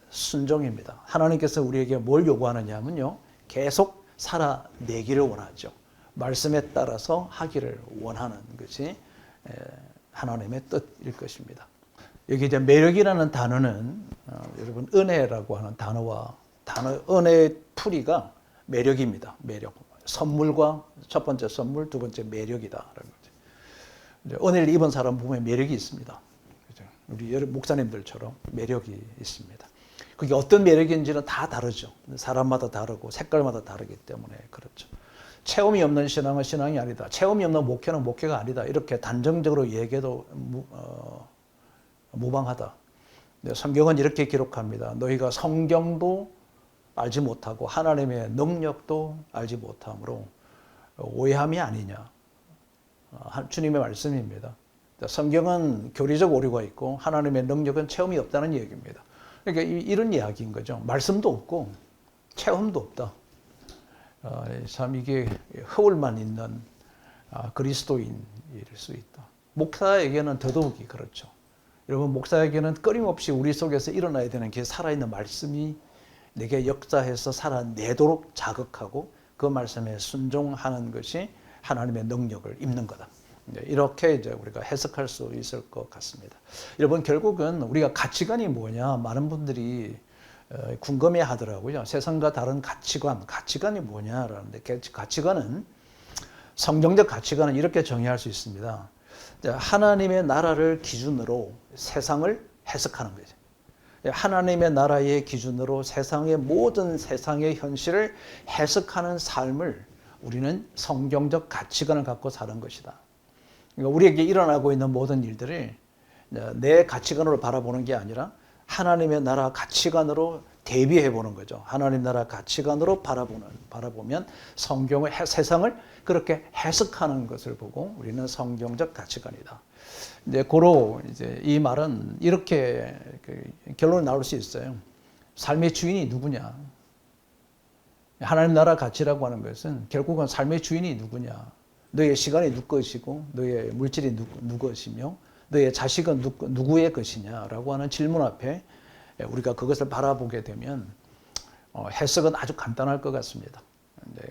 순종입니다. 하나님께서 우리에게 뭘 요구하느냐면요, 계속 살아내기를 원하죠. 말씀에 따라서 하기를 원하는 것이 하나님의 뜻일 것입니다. 여기 이제 매력이라는 단어는 여러분, 은혜라고 하는 은혜의 풀이가 매력입니다. 매력. 선물과 첫 번째 선물, 두 번째 매력이다라는 거죠. 은혜를 입은 사람 보면 매력이 있습니다. 우리 목사님들처럼 매력이 있습니다. 그게 어떤 매력인지는 다 다르죠. 사람마다 다르고 색깔마다 다르기 때문에 그렇죠. 체험이 없는 신앙은 신앙이 아니다. 체험이 없는 목회는 목회가 아니다. 이렇게 단정적으로 얘기해도 무방하다. 성경은 이렇게 기록합니다. 너희가 성경도 알지 못하고 하나님의 능력도 알지 못함으로 오해함이 아니냐. 주님의 말씀입니다. 성경은 교리적 오류가 있고 하나님의 능력은 체험이 없다는 얘기입니다. 그러니까 이런 이야기인 거죠. 말씀도 없고 체험도 없다. 참 이게 허울만 있는 그리스도인일 수 있다. 목사에게는 더더욱이 그렇죠. 여러분, 목사에게는 끊임없이 우리 속에서 일어나야 되는 게 살아있는 말씀이 내게 역사해서 살아내도록 자극하고 그 말씀에 순종하는 것이 하나님의 능력을 입는 거다. 이렇게 이제 우리가 해석할 수 있을 것 같습니다. 여러분, 결국은 우리가 가치관이 뭐냐 많은 분들이 궁금해 하더라고요. 세상과 다른 가치관이 뭐냐라는데, 가치관은 성경적 가치관은 이렇게 정의할 수 있습니다. 하나님의 나라를 기준으로 세상을 해석하는 거죠. 하나님의 나라의 기준으로 세상의 모든 세상의 현실을 해석하는 삶을 우리는 성경적 가치관을 갖고 사는 것이다. 그러니까 우리에게 일어나고 있는 모든 일들을 내 가치관으로 바라보는 게 아니라 하나님의 나라 가치관으로 대비해 보는 거죠. 하나님 나라 가치관으로 바라보면 성경의 세상을 그렇게 해석하는 것을 보고 우리는 성경적 가치관이다. 이제 고로 이제 이 말은 이렇게 결론이 나올 수 있어요. 삶의 주인이 누구냐? 하나님 나라 가치라고 하는 것은 결국은 삶의 주인이 누구냐? 너의 시간이 누구 것이고 너의 물질이 누구 것이며 너의 자식은 누구의 것이냐라고 하는 질문 앞에 우리가 그것을 바라보게 되면 해석은 아주 간단할 것 같습니다.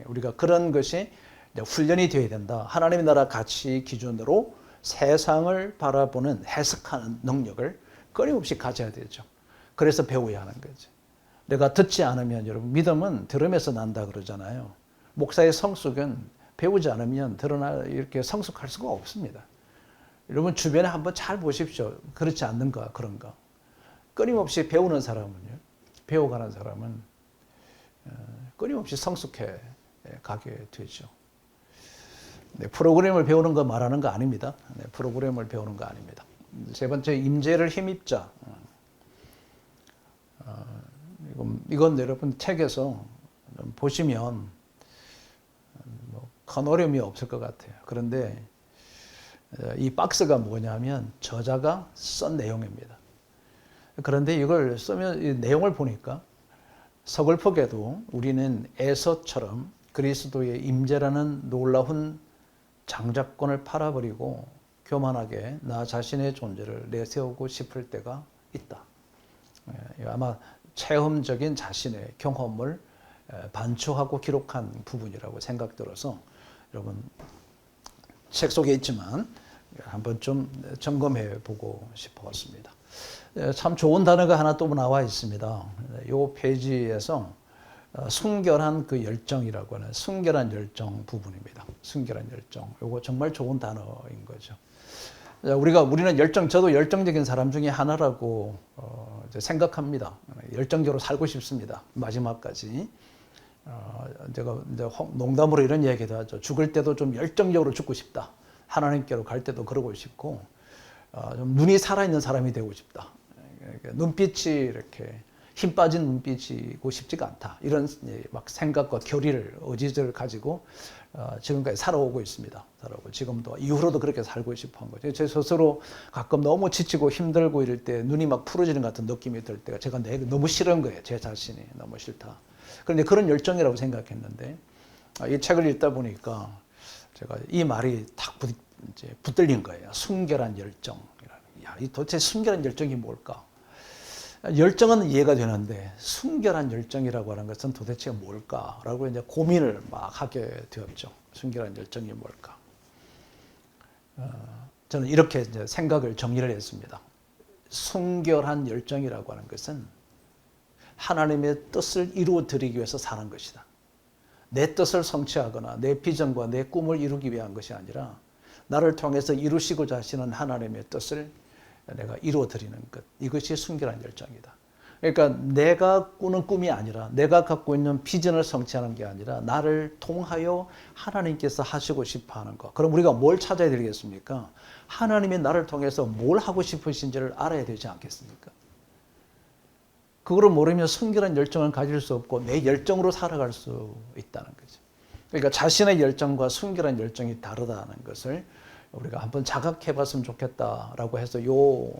우리가 그런 것이 훈련이 되어야 된다. 하나님의 나라 가치 기준으로 세상을 바라보는 해석하는 능력을 끊임없이 가져야 되죠. 그래서 배워야 하는 거죠. 내가 듣지 않으면 여러분 믿음은 들음에서 난다 그러잖아요. 목사의 성숙은 배우지 않으면 이렇게 성숙할 수가 없습니다. 여러분 주변에 한번 잘 보십시오. 그렇지 않는가 그런가. 끊임없이 배우는 사람은요. 배워가는 사람은 끊임없이 성숙해 가게 되죠. 네, 프로그램을 배우는 거 말하는 거 아닙니다. 네, 프로그램을 배우는 거 아닙니다. 세 번째, 임재를 힘입자. 이건 여러분 책에서 보시면 큰 어려움이 없을 것 같아요. 그런데 이 박스가 뭐냐면 저자가 쓴 내용입니다. 그런데 이걸 쓰면 이 내용을 보니까 서글프게도 우리는 에서처럼 그리스도의 임재라는 놀라운 장자권을 팔아버리고 교만하게 나 자신의 존재를 내세우고 싶을 때가 있다. 아마 체험적인 자신의 경험을 반추하고 기록한 부분이라고 생각들어서 여러분 책 속에 있지만 한번 좀 점검해 보고 싶었습니다. 참 좋은 단어가 하나 또 나와 있습니다. 이 페이지에서 순결한 그 열정이라고 하는 순결한 열정 부분입니다. 순결한 열정. 이거 정말 좋은 단어인 거죠. 우리는 저도 열정적인 사람 중에 하나라고 생각합니다. 열정적으로 살고 싶습니다. 마지막까지. 제가 농담으로 이런 얘기도 하죠. 죽을 때도 좀 열정적으로 죽고 싶다. 하나님께로 갈 때도 그러고 싶고, 좀 눈이 살아있는 사람이 되고 싶다. 눈빛이 이렇게 힘 빠진 눈빛이고 싶지가 않다. 이런 막 생각과 의지를 가지고 지금까지 살아오고 있습니다. 지금도 이후로도 그렇게 살고 싶어 한 거죠. 제 스스로 가끔 너무 지치고 힘들고 이럴 때 눈이 막 푸러지는 같은 느낌이 들 때가 제가 너무 싫은 거예요. 제 자신이 너무 싫다. 그런데 그런 열정이라고 생각했는데 이 책을 읽다 보니까 제가 이 말이 딱 붙들린 거예요. 순결한 열정. 이 도대체 순결한 열정이 뭘까? 열정은 이해가 되는데 순결한 열정이라고 하는 것은 도대체 뭘까라고 이제 고민을 막 하게 되었죠. 순결한 열정이 뭘까? 저는 이렇게 이제 생각을 정리를 했습니다. 순결한 열정이라고 하는 것은 하나님의 뜻을 이루어 드리기 위해서 사는 것이다. 내 뜻을 성취하거나 내 비전과 내 꿈을 이루기 위한 것이 아니라 나를 통해서 이루시고자 하시는 하나님의 뜻을 내가 이루어 드리는 것. 이것이 순결한 열정이다. 그러니까 내가 꾸는 꿈이 아니라 내가 갖고 있는 비전을 성취하는 게 아니라 나를 통하여 하나님께서 하시고 싶어 하는 것. 그럼 우리가 뭘 찾아야 되겠습니까? 하나님이 나를 통해서 뭘 하고 싶으신지를 알아야 되지 않겠습니까? 그거를 모르면 순결한 열정을 가질 수 없고 내 열정으로 살아갈 수 있다는 거죠. 그러니까 자신의 열정과 순결한 열정이 다르다는 것을 우리가 한번 자각해 봤으면 좋겠다라고 해서 요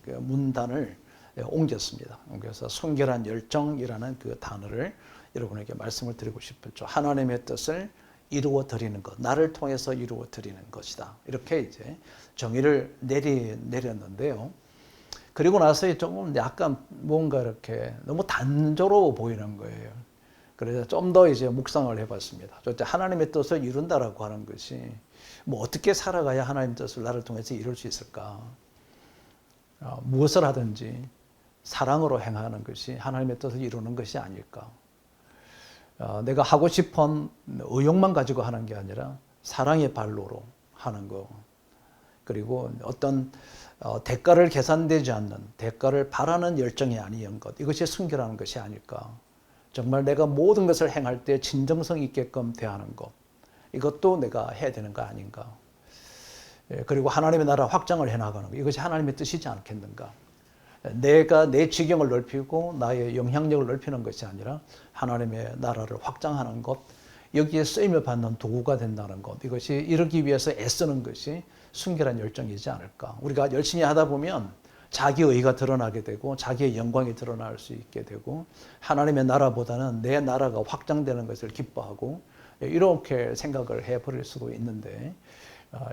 문단을 옮겼습니다. 그래서 순결한 열정이라는 그 단어를 여러분에게 말씀을 드리고 싶었죠. 하나님의 뜻을 이루어 드리는 것, 나를 통해서 이루어 드리는 것이다. 이렇게 이제 정의를 내렸는데요. 그리고 나서 조금 약간 뭔가 이렇게 너무 단조로워 보이는 거예요. 그래서 좀 더 이제 묵상을 해봤습니다. 하나님의 뜻을 이룬다라고 하는 것이 뭐 어떻게 살아가야 하나님의 뜻을 나를 통해서 이룰 수 있을까? 무엇을 하든지 사랑으로 행하는 것이 하나님의 뜻을 이루는 것이 아닐까? 내가 하고 싶은 의욕만 가지고 하는 게 아니라 사랑의 발로로 하는 거. 그리고 어떤 대가를 계산되지 않는, 대가를 바라는 열정이 아니한 것, 이것이 순교라는 것이 아닐까. 정말 내가 모든 것을 행할 때 진정성 있게끔 대하는 것, 이것도 내가 해야 되는 거 아닌가. 그리고 하나님의 나라 확장을 해나가는 것, 이것이 하나님의 뜻이지 않겠는가. 내가 내 지경을 넓히고 나의 영향력을 넓히는 것이 아니라 하나님의 나라를 확장하는 것, 여기에 쓰임을 받는 도구가 된다는 것, 이것이 이루기 위해서 애쓰는 것이 순결한 열정이지 않을까. 우리가 열심히 하다 보면 자기 의가 드러나게 되고 자기의 영광이 드러날 수 있게 되고 하나님의 나라보다는 내 나라가 확장되는 것을 기뻐하고 이렇게 생각을 해버릴 수도 있는데,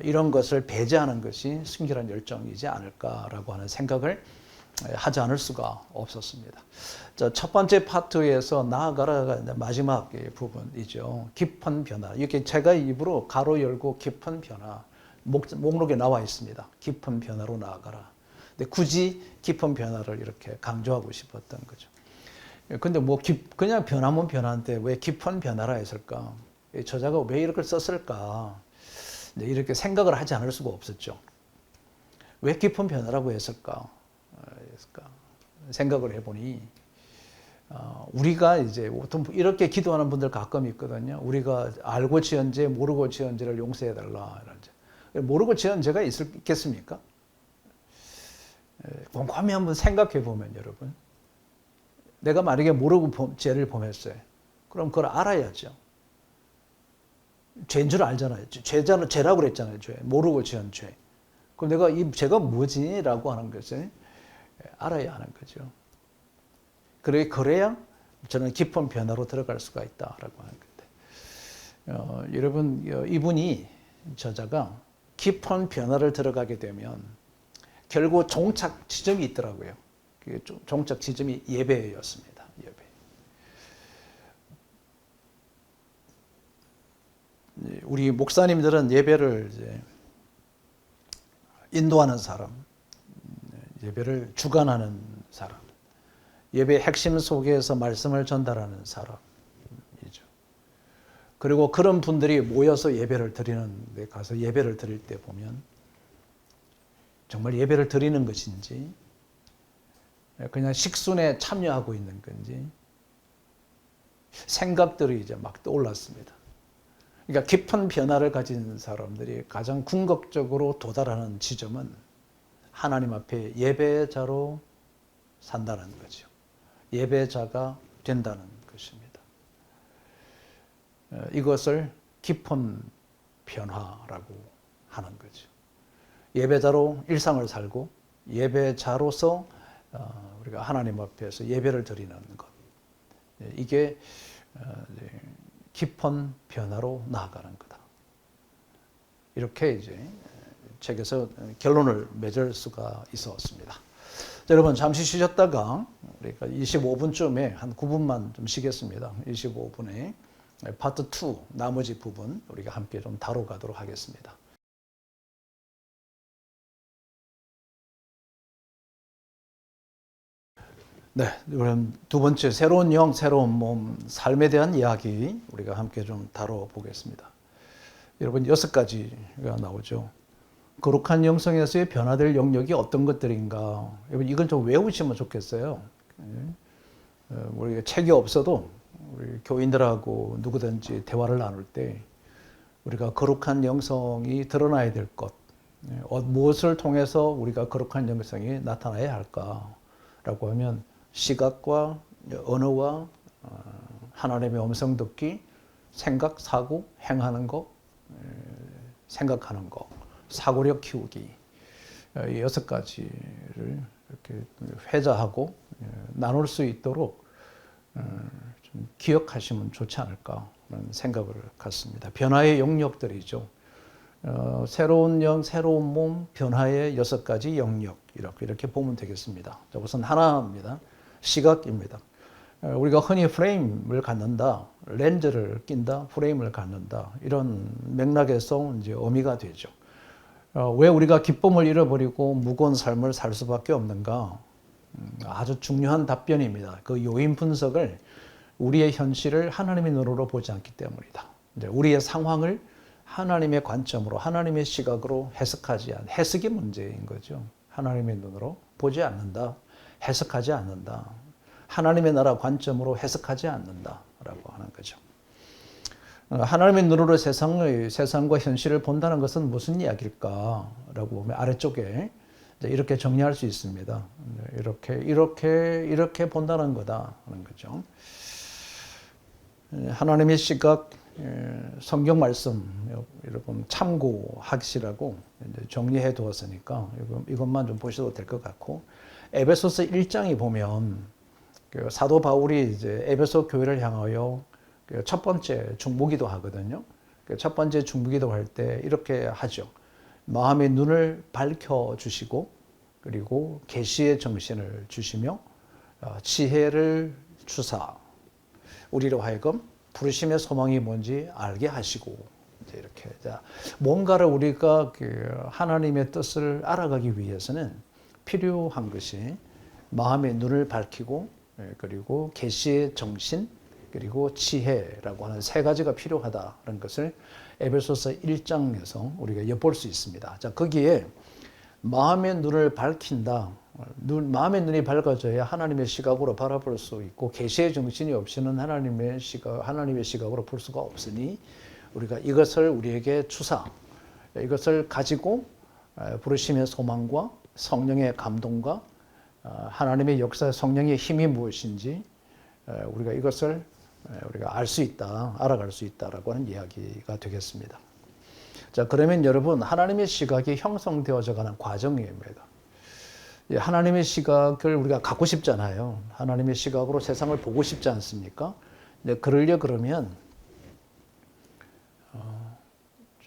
이런 것을 배제하는 것이 순결한 열정이지 않을까라고 하는 생각을 하지 않을 수가 없었습니다. 자, 첫 번째 파트에서 나아가라가 마지막 부분이죠. 깊은 변화. 이렇게 제가 입으로 가로 열고 깊은 변화, 목록에 나와 있습니다. 깊은 변화로 나아가라. 근데 굳이 깊은 변화를 이렇게 강조하고 싶었던 거죠. 근데 뭐 그냥 변하면 변화인데 왜 깊은 변화라 했을까? 저자가 왜 이렇게 썼을까? 이렇게 생각을 하지 않을 수가 없었죠. 왜 깊은 변화라고 했을까? 생각을 해보니 우리가 이제 이렇게 기도하는 분들 가끔 있거든요. 우리가 알고 지은 죄, 모르고 지은 죄를 용서해달라. 모르고 지은 죄가 있겠습니까? 곰곰이 한번 생각해 보면 여러분, 내가 만약에 모르고 죄를 범했어요. 그럼 그걸 알아야죠. 죄인 줄 알잖아요. 죄라고 그랬잖아요. 죄. 모르고 지은 죄. 그럼 내가 이 죄가 뭐지? 라고 하는 것을 알아야 하는 거죠. 그래야 저는 깊은 변화로 들어갈 수가 있다라고 하는 건데, 여러분, 이분이 저자가 깊은 변화를 들어가게 되면 결국 종착 지점이 있더라고요. 그 종착 지점이 예배였습니다. 예배. 우리 목사님들은 예배를 이제 인도하는 사람, 예배를 주관하는 사람, 예배의 핵심 속에서 말씀을 전달하는 사람이죠. 그리고 그런 분들이 모여서 예배를 드리는 데 가서 예배를 드릴 때 보면 정말 예배를 드리는 것인지 그냥 식순에 참여하고 있는 건지 생각들이 이제 막 떠올랐습니다. 그러니까 깊은 변화를 가진 사람들이 가장 궁극적으로 도달하는 지점은 하나님 앞에 예배자로 산다는 거죠. 예배자가 된다는 것입니다. 이것을 깊은 변화라고 하는 거죠. 예배자로 일상을 살고 예배자로서 우리가 하나님 앞에서 예배를 드리는 것, 이게 깊은 변화로 나아가는 거다. 이렇게 이제 책에서 결론을 맺을 수가 있었습니다. 자, 여러분 잠시 쉬셨다가 우리가 25분쯤에 한 9분만 좀 쉬겠습니다. 25분에 파트 2 나머지 부분 우리가 함께 좀 다뤄가도록 하겠습니다. 네, 그럼 두 번째 새로운 영, 새로운 몸, 삶에 대한 이야기 우리가 함께 좀 다뤄보겠습니다. 여러분 6가지가 나오죠. 거룩한 영성에서의 변화될 영역이 어떤 것들인가? 여러분 이건 좀 외우시면 좋겠어요. 우리가 책이 없어도 우리 교인들하고 누구든지 대화를 나눌 때 우리가 거룩한 영성이 드러나야 될 것, 무엇을 통해서 우리가 거룩한 영성이 나타나야 할까라고 하면 시각과 언어와 하나님의 음성 듣기, 생각, 사고, 행하는 것, 생각하는 것, 사고력 키우기, 이 6가지를 이렇게 회자하고 나눌 수 있도록 좀 기억하시면 좋지 않을까 하는 생각을 갖습니다. 변화의 영역들이죠. 새로운 영, 새로운 몸, 변화의 6가지 영역, 이렇게 보면 되겠습니다. 자, 우선 하나입니다. 시각입니다. 우리가 흔히 프레임을 갖는다, 렌즈를 낀다, 프레임을 갖는다, 이런 맥락에서 이제 의미가 되죠. 왜 우리가 기쁨을 잃어버리고 무거운 삶을 살 수밖에 없는가? 아주 중요한 답변입니다. 그 요인 분석을 우리의 현실을 하나님의 눈으로 보지 않기 때문이다. 이제 우리의 상황을 하나님의 관점으로 하나님의 시각으로 해석하지 않는 해석이 문제인 거죠. 하나님의 눈으로 보지 않는다. 해석하지 않는다. 하나님의 나라 관점으로 해석하지 않는다라고 하는 거죠. 하나님의 눈으로 세상과 현실을 본다는 것은 무슨 이야기일까라고 보면 아래쪽에 이렇게 정리할 수 있습니다. 이렇게 본다는 거다 하는 거죠. 하나님의 시각, 성경 말씀 여러분 참고하시라고 정리해 두었으니까 이것만 좀 보셔도 될 것 같고, 에베소서 1장에 보면 사도 바울이 이제 에베소 교회를 향하여 첫 번째 중보기도 하거든요. 첫 번째 중보기도 할 때 이렇게 하죠. 마음의 눈을 밝혀 주시고 그리고 계시의 정신을 주시며 지혜를 주사 우리로 하여금 부르심의 소망이 뭔지 알게 하시고, 이제 이렇게 뭔가를 우리가 하나님의 뜻을 알아가기 위해서는 필요한 것이 마음의 눈을 밝히고 그리고 계시의 정신 그리고 지혜라고 하는 세 가지가 필요하다는 것을 에베소서 1장에서 우리가 엿볼 수 있습니다. 자, 거기에 마음의 눈을 밝힌다. 마음의 눈이 밝아져야 하나님의 시각으로 바라볼 수 있고, 계시의 정신이 없이는 하나님의 시각으로 볼 수가 없으니 우리가 이것을 우리에게 주사, 이것을 가지고 부르심의 소망과 성령의 감동과 하나님의 역사, 성령의 힘이 무엇인지 우리가 이것을 우리가 알 수 있다, 알아갈 수 있다라고 하는 이야기가 되겠습니다. 자, 그러면 여러분, 하나님의 시각이 형성되어져 가는 과정입니다. 하나님의 시각을 우리가 갖고 싶잖아요. 하나님의 시각으로 세상을 보고 싶지 않습니까? 근데 그러려 그러면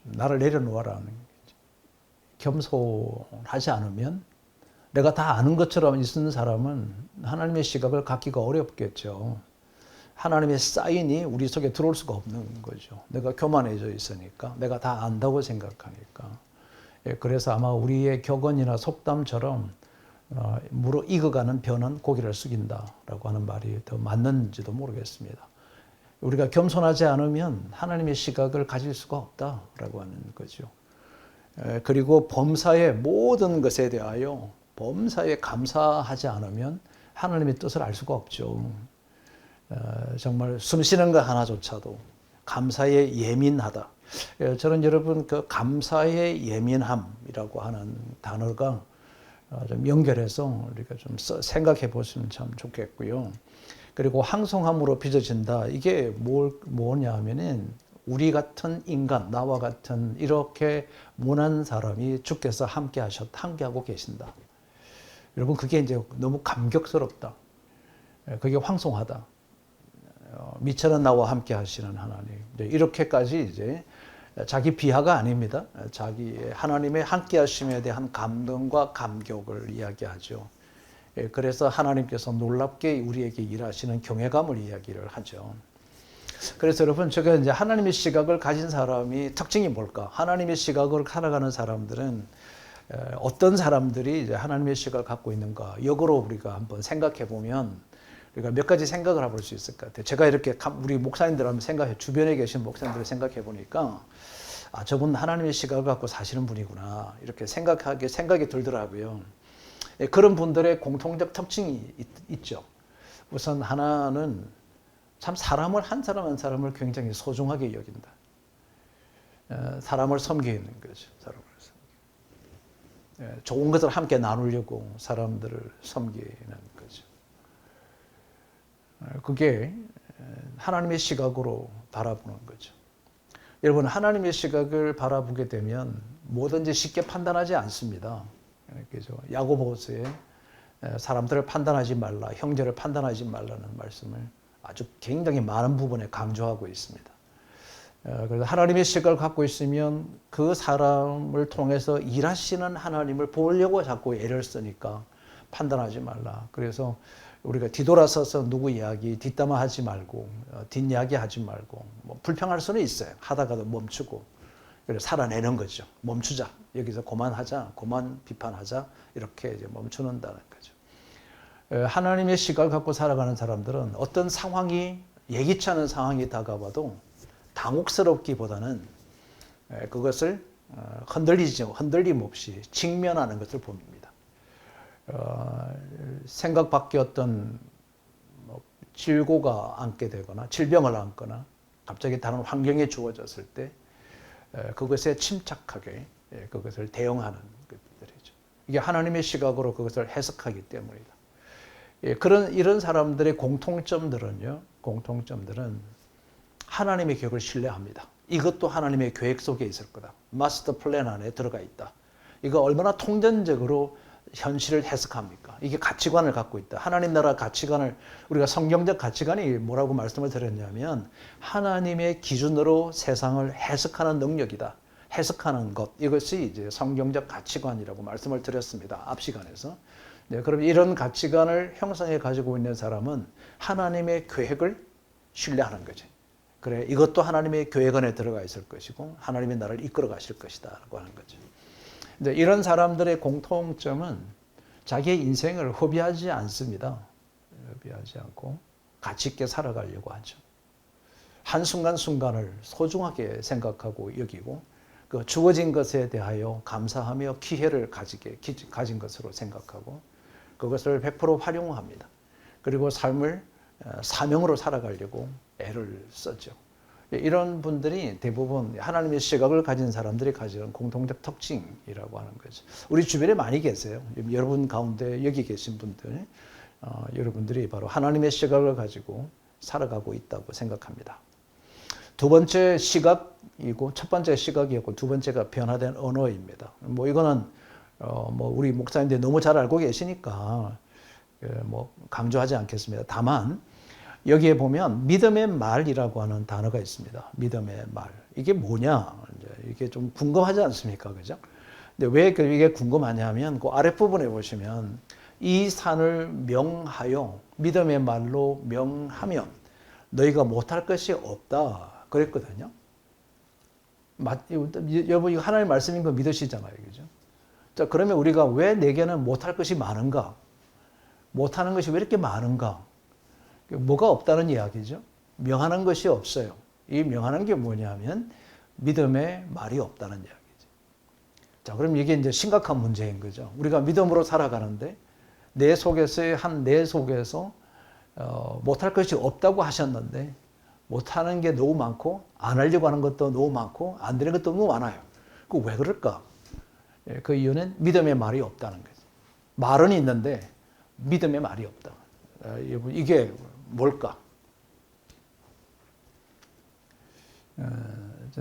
나를 내려놓아라는 거죠. 겸손하지 않으면 내가 다 아는 것처럼 있는 사람은 하나님의 시각을 갖기가 어렵겠죠. 하나님의 사인이 우리 속에 들어올 수가 없는 거죠. 내가 교만해져 있으니까, 내가 다 안다고 생각하니까. 그래서 아마 우리의 격언이나 속담처럼 무르익어가는 벼는 고개를 숙인다라고 하는 말이 더 맞는지도 모르겠습니다. 우리가 겸손하지 않으면 하나님의 시각을 가질 수가 없다라고 하는 거죠. 그리고 범사의 모든 것에 대하여 범사에 감사하지 않으면 하나님의 뜻을 알 수가 없죠. 정말 숨쉬는 것 하나조차도 감사에 예민하다. 저는 여러분 그 감사의 예민함이라고 하는 단어가 좀 연결해서 우리가 좀 생각해 보시면 참 좋겠고요. 그리고 황송함으로 빚어진다. 이게 뭐냐 하면은 우리 같은 인간, 나와 같은 이렇게 모난 사람이 주께서 함께하고 계신다. 여러분, 그게 이제 너무 감격스럽다. 그게 황송하다. 미천한 나와 함께 하시는 하나님. 이렇게까지 이제 자기 비하가 아닙니다. 자기 하나님의 함께 하심에 대한 감동과 감격을 이야기하죠. 그래서 하나님께서 놀랍게 우리에게 일하시는 경외감을 이야기를 하죠. 그래서 여러분, 제가 이제 하나님의 시각을 가진 사람이 특징이 뭘까? 하나님의 시각을 살아가는 사람들은 어떤 사람들이 이제 하나님의 시각을 갖고 있는가? 역으로 우리가 한번 생각해 보면 우리가 몇 가지 생각을 해볼 수 있을 것 같아요. 제가 이렇게 우리 목사님들 한번 생각해, 주변에 계신 목사님들을 생각해 보니까 저분 하나님의 시각을 갖고 사시는 분이구나, 이렇게 생각이 들더라고요. 그런 분들의 공통적 특징이 있죠. 우선 하나는 참 한 사람 한 사람을 굉장히 소중하게 여긴다. 사람을 섬기는 거죠. 사람을 섬기는. 좋은 것을 함께 나누려고 사람들을 섬기는 거죠. 그게 하나님의 시각으로 바라보는 거죠. 여러분, 하나님의 시각을 바라보게 되면 뭐든지 쉽게 판단하지 않습니다. 그죠? 야고보서에 사람들을 판단하지 말라, 형제를 판단하지 말라는 말씀을 아주 굉장히 많은 부분에 강조하고 있습니다. 그래서 하나님의 시각을 갖고 있으면 그 사람을 통해서 일하시는 하나님을 보려고 자꾸 애를 쓰니까 판단하지 말라. 그래서 우리가 뒤돌아서서 누구 이야기 뒷담화하지 말고 뒷이야기 하지 말고, 뭐 불평할 수는 있어요. 하다가도 멈추고 그래서 살아내는 거죠. 멈추자. 여기서 그만하자. 그만 비판하자. 이렇게 이제 멈추는다는 거죠. 하나님의 시각을 갖고 살아가는 사람들은 어떤 상황이, 예기치 않은 상황이 다가와도 당혹스럽기보다는 그것을 흔들림 없이 직면하는 것을 봅니다. 생각 밖의 어떤 질고가 안게 되거나 질병을 안거나 갑자기 다른 환경에 주어졌을 때 그것에 침착하게 그것을 대응하는 것들이죠. 이게 하나님의 시각으로 그것을 해석하기 때문이다. 이런 사람들의 공통점들은 하나님의 계획을 신뢰합니다. 이것도 하나님의 계획 속에 있을 거다. 마스터 플랜 안에 들어가 있다. 이거 얼마나 통전적으로 현실을 해석합니까? 이게 가치관을 갖고 있다. 하나님 나라 가치관을 우리가 성경적 가치관이 뭐라고 말씀을 드렸냐면 하나님의 기준으로 세상을 해석하는 능력이다. 해석하는 것 이것이 이제 성경적 가치관이라고 말씀을 드렸습니다. 앞 시간에서. 네, 그럼 이런 가치관을 형성해 가지고 있는 사람은 하나님의 계획을 신뢰하는 거지. 그래, 이것도 하나님의 계획 안에 들어가 있을 것이고 하나님의 나라를 이끌어 가실 것이다라고 하는 거죠. 근데 이런 사람들의 공통점은 자기의 인생을 허비하지 않습니다. 허비하지 않고 가치 있게 살아가려고 하죠. 한순간순간을 소중하게 생각하고 여기고 그 주어진 것에 대하여 감사하며 기회를 가진 것으로 생각하고 그것을 100% 활용합니다. 그리고 삶을 사명으로 살아가려고 애를 썼죠. 이런 분들이 대부분 하나님의 시각을 가진 사람들이 가지는 공통적 특징이라고 하는 거죠. 우리 주변에 많이 계세요. 여러분 가운데 여기 계신 분들, 여러분들이 바로 하나님의 시각을 가지고 살아가고 있다고 생각합니다. 두 번째 시각이고 첫 번째 시각이었고 두 번째가 변화된 언어입니다. 뭐 이거는 우리 목사님들이 너무 잘 알고 계시니까 강조하지 않겠습니다. 다만 여기에 보면 믿음의 말이라고 하는 단어가 있습니다. 믿음의 말. 이게 뭐냐? 이게 좀 궁금하지 않습니까? 그죠? 근데 왜 이게 궁금하냐면 그 아랫부분에 보시면 이 산을 명하여 믿음의 말로 명하면 너희가 못할 것이 없다. 그랬거든요. 여러분 이거 하나님의 말씀인 거 믿으시잖아요. 그죠? 자, 그러면 우리가 왜 내게는 못할 것이 많은가? 못하는 것이 왜 이렇게 많은가? 뭐가 없다는 이야기죠. 명하는 것이 없어요. 이 명하는 게 뭐냐면 믿음의 말이 없다는 이야기죠. 자, 그럼 이게 이제 심각한 문제인 거죠. 우리가 믿음으로 살아가는데 내 속에서 못할 것이 없다고 하셨는데 못하는 게 너무 많고 안 하려고 하는 것도 너무 많고 안 되는 것도 너무 많아요. 그 왜 그럴까? 그 이유는 믿음의 말이 없다는 거죠. 말은 있는데 믿음의 말이 없다. 이게 뭘까?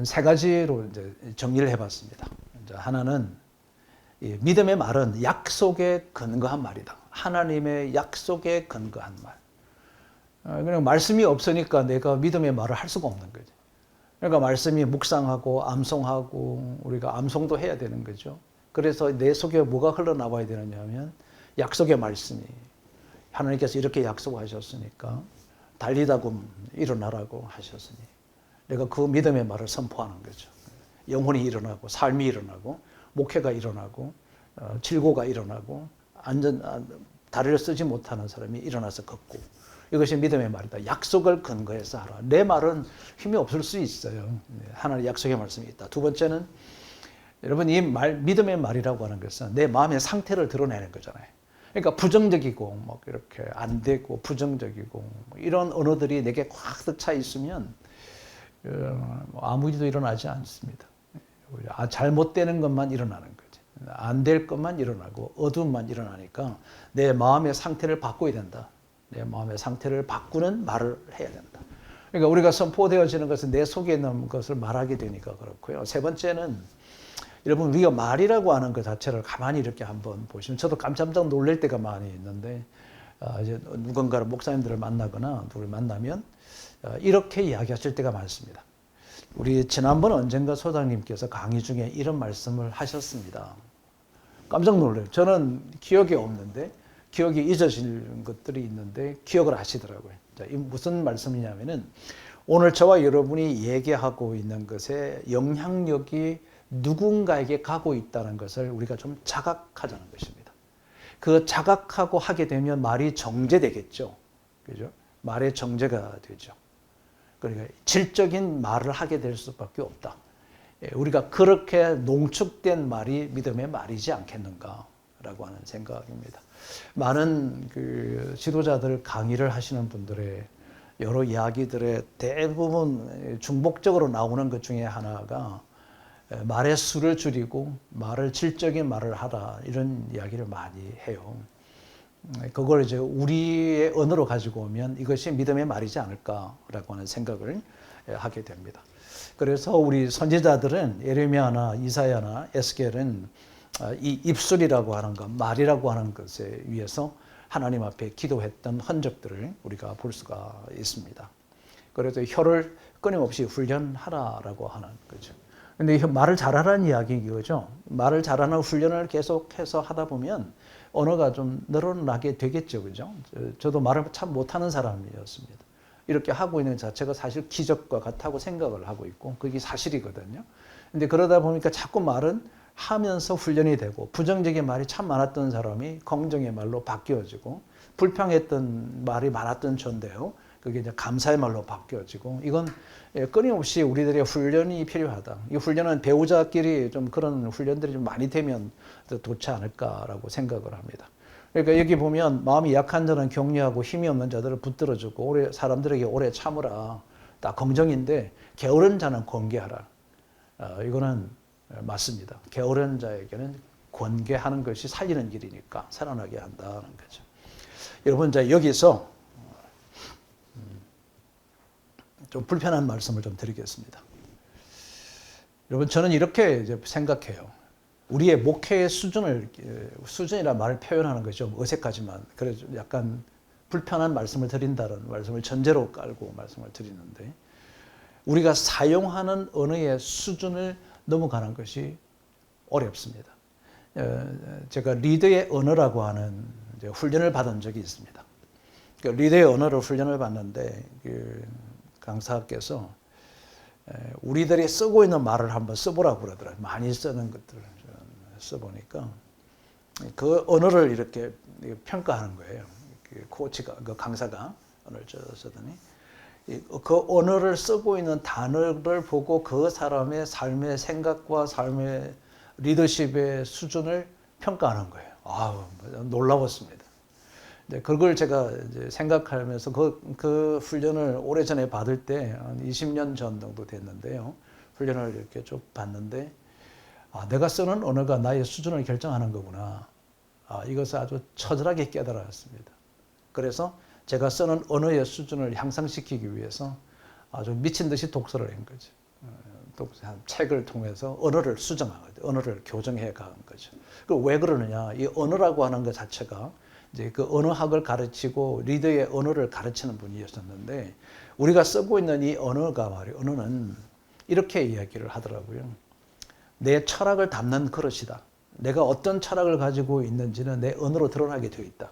세 가지로 이제 정리를 해봤습니다. 하나는 믿음의 말은 약속에 근거한 말이다. 하나님의 약속에 근거한 말. 그냥 말씀이 없으니까 내가 믿음의 말을 할 수가 없는 거죠. 그러니까 말씀이 묵상하고 암송하고 우리가 암송도 해야 되는 거죠. 그래서 내 속에 뭐가 흘러나와야 되느냐 하면 약속의 말씀이 하나님께서 이렇게 약속하셨으니까 달리다금 일어나라고 하셨으니 내가 그 믿음의 말을 선포하는 거죠. 영혼이 일어나고 삶이 일어나고 목회가 일어나고 질고가 일어나고 다리를 쓰지 못하는 사람이 일어나서 걷고 이것이 믿음의 말이다. 약속을 근거해서 하라. 내 말은 힘이 없을 수 있어요. 하나님의 약속의 말씀이 있다. 두 번째는 여러분 이 믿음의 말이라고 하는 것은 내 마음의 상태를 드러내는 거잖아요. 그러니까 부정적이고 막 이렇게 안 되고 부정적이고 이런 언어들이 내게 꽉 차 있으면 아무 일도 일어나지 않습니다. 잘못되는 것만 일어나는 거지. 안 될 것만 일어나고 어둠만 일어나니까 내 마음의 상태를 바꿔야 된다. 내 마음의 상태를 바꾸는 말을 해야 된다. 그러니까 우리가 선포되어지는 것은 내 속에 있는 것을 말하게 되니까 그렇고요. 세 번째는 여러분 우리가 말이라고 하는 것 자체를 가만히 이렇게 한번 보시면 저도 깜짝 놀랄 때가 많이 있는데 이제 누군가를 목사님들을 만나거나 누굴 만나면 이렇게 이야기하실 때가 많습니다. 우리 지난번 언젠가 소장님께서 강의 중에 이런 말씀을 하셨습니다. 깜짝 놀라요. 저는 기억이 없는데 기억이 잊어질 것들이 있는데 기억을 하시더라고요. 자, 이 무슨 말씀이냐면은 오늘 저와 여러분이 얘기하고 있는 것에 영향력이 누군가에게 가고 있다는 것을 우리가 좀 자각하자는 것입니다. 그 자각하고 하게 되면 말이 정제되겠죠. 그죠? 말의 정제가 되죠. 그러니까 질적인 말을 하게 될 수밖에 없다. 우리가 그렇게 농축된 말이 믿음의 말이지 않겠는가라고 하는 생각입니다. 많은 그 지도자들 강의를 하시는 분들의 여러 이야기들의 대부분 중복적으로 나오는 것 중에 하나가 말의 수를 줄이고 말을 질적인 말을 하라 이런 이야기를 많이 해요. 그걸 이제 우리의 언어로 가지고 오면 이것이 믿음의 말이지 않을까라고 하는 생각을 하게 됩니다. 그래서 우리 선지자들은 예레미야나 이사야나 에스겔은 이 입술이라고 하는 것, 말이라고 하는 것에 위해서 하나님 앞에 기도했던 흔적들을 우리가 볼 수가 있습니다. 그래서 혀를 끊임없이 훈련하라라고 하는 거죠. 근데 말을 잘하라는 이야기죠. 말을 잘하는 훈련을 계속해서 하다 보면 언어가 좀 늘어나게 되겠죠, 그죠? 저도 말을 참 못하는 사람이었습니다. 이렇게 하고 있는 자체가 사실 기적과 같다고 생각을 하고 있고 그게 사실이거든요. 근데 그러다 보니까 자꾸 말은 하면서 훈련이 되고 부정적인 말이 참 많았던 사람이 긍정의 말로 바뀌어지고 불평했던 말이 많았던 전데요. 그게 이제 감사의 말로 바뀌어지고 이건 끊임없이 우리들의 훈련이 필요하다. 이 훈련은 배우자끼리 좀 그런 훈련들이 좀 많이 되면 좋지 않을까라고 생각을 합니다. 그러니까 여기 보면 마음이 약한 자는 격려하고 힘이 없는 자들을 붙들어주고 사람들에게 오래 참으라. 다 긍정인데 게으른 자는 권계하라. 이거는 맞습니다. 게으른 자에게는 권계하는 것이 살리는 길이니까 살아나게 한다는 거죠. 여러분 이제 여기서 좀 불편한 말씀을 좀 드리겠습니다. 여러분 저는 이렇게 이제 생각해요. 우리의 목회의 수준이라 말을 표현하는 것이 좀 어색하지만 그래서 약간 불편한 말씀을 드린다는 말씀을 전제로 깔고 말씀을 드리는데 우리가 사용하는 언어의 수준을 넘어가는 것이 어렵습니다. 제가 리더의 언어라고 하는 훈련을 받은 적이 있습니다. 리더의 언어를 훈련을 받는데 강사께서 우리들이 쓰고 있는 말을 한번 써보라고 그러더라고요. 많이 쓰는 것들을 써보니까 그 언어를 이렇게 평가하는 거예요. 코치가, 그 강사가 언어를 쓰더니 그 언어를 쓰고 있는 단어를 보고 그 사람의 삶의 생각과 삶의 리더십의 수준을 평가하는 거예요. 아우, 놀라웠습니다. 그걸 제가 이제 생각하면서 그 훈련을 오래전에 받을 때 한 20년 전 정도 됐는데요. 훈련을 이렇게 쭉 받는데 내가 쓰는 언어가 나의 수준을 결정하는 거구나. 이것을 아주 처절하게 깨달았습니다. 그래서 제가 쓰는 언어의 수준을 향상시키기 위해서 아주 미친 듯이 독서를 한 거죠. 책을 통해서 언어를 수정하거든요. 언어를 교정해 가는 거죠. 왜 그러느냐? 이 언어라고 하는 것 자체가 이제 그 언어학을 가르치고 리더의 언어를 가르치는 분이었었는데 우리가 쓰고 있는 이 언어는 이렇게 이야기를 하더라고요. 내 철학을 담는 그릇이다. 내가 어떤 철학을 가지고 있는지는 내 언어로 드러나게 되어 있다.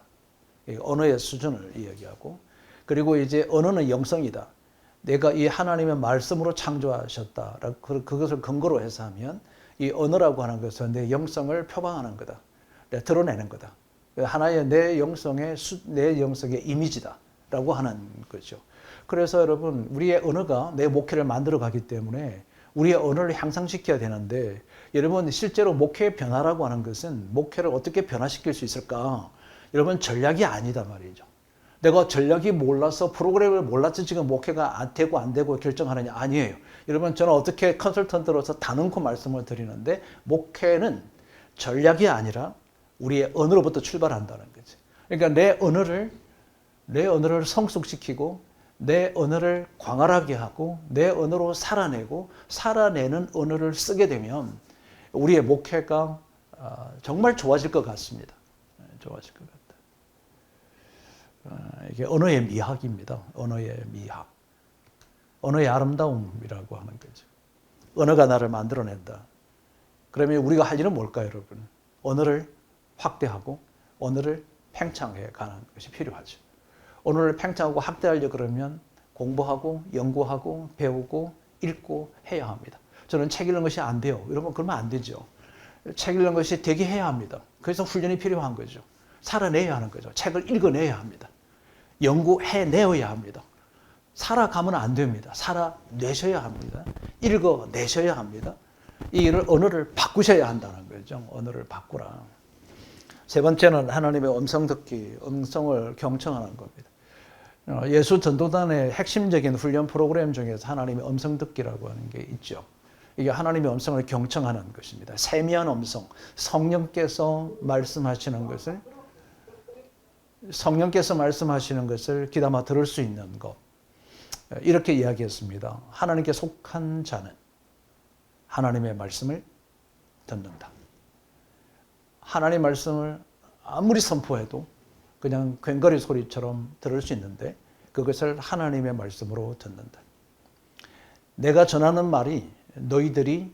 언어의 수준을 이야기하고 그리고 이제 언어는 영성이다. 내가 이 하나님의 말씀으로 창조하셨다. 그것을 근거로 해서 하면 이 언어라고 하는 것은 내 영성을 표방하는 거다. 드러내는 거다. 하나의 내 영성의 이미지다라고 하는 거죠. 그래서 여러분 우리의 언어가 내 목회를 만들어 가기 때문에 우리의 언어를 향상시켜야 되는데 여러분 실제로 목회의 변화라고 하는 것은 목회를 어떻게 변화시킬 수 있을까? 여러분 전략이 아니다 말이죠. 내가 전략이 몰라서 프로그램을 몰라서 지금 목회가 되고 안 되고 결정하느냐 아니에요. 여러분 저는 어떻게 컨설턴트로서 다놓고 말씀을 드리는데 목회는 전략이 아니라 우리의 언어로부터 출발한다는 거지. 그러니까 내 언어를 성숙시키고 내 언어를 광활하게 하고 내 언어로 살아내고 살아내는 언어를 쓰게 되면 우리의 목회가 정말 좋아질 것 같습니다. 좋아질 것 같다. 이게 언어의 미학입니다. 언어의 미학. 언어의 아름다움이라고 하는 거죠. 언어가 나를 만들어낸다. 그러면 우리가 할 일은 뭘까요, 여러분? 언어를 확대하고 언어를 팽창해 가는 것이 필요하죠. 언어를 팽창하고 확대하려고 그러면 공부하고 연구하고 배우고 읽고 해야 합니다. 저는 책 읽는 것이 안 돼요. 여러분 그러면 안 되죠. 책 읽는 것이 되게 해야 합니다. 그래서 훈련이 필요한 거죠. 살아내야 하는 거죠. 책을 읽어내야 합니다. 연구해내어야 합니다. 살아가면 안 됩니다. 살아내셔야 합니다. 읽어내셔야 합니다. 이 일을 언어를 바꾸셔야 한다는 거죠. 언어를 바꾸라. 세 번째는 하나님의 음성 듣기, 음성을 경청하는 겁니다. 예수 전도단의 핵심적인 훈련 프로그램 중에서 하나님의 음성 듣기라고 하는 게 있죠. 이게 하나님의 음성을 경청하는 것입니다. 세미한 음성, 성령께서 말씀하시는 것을 귀담아 들을 수 있는 것. 이렇게 이야기했습니다. 하나님께 속한 자는 하나님의 말씀을 듣는다. 하나님의 말씀을 아무리 선포해도 그냥 괭거리 소리처럼 들을 수 있는데 그것을 하나님의 말씀으로 듣는다. 내가 전하는 말이 너희들이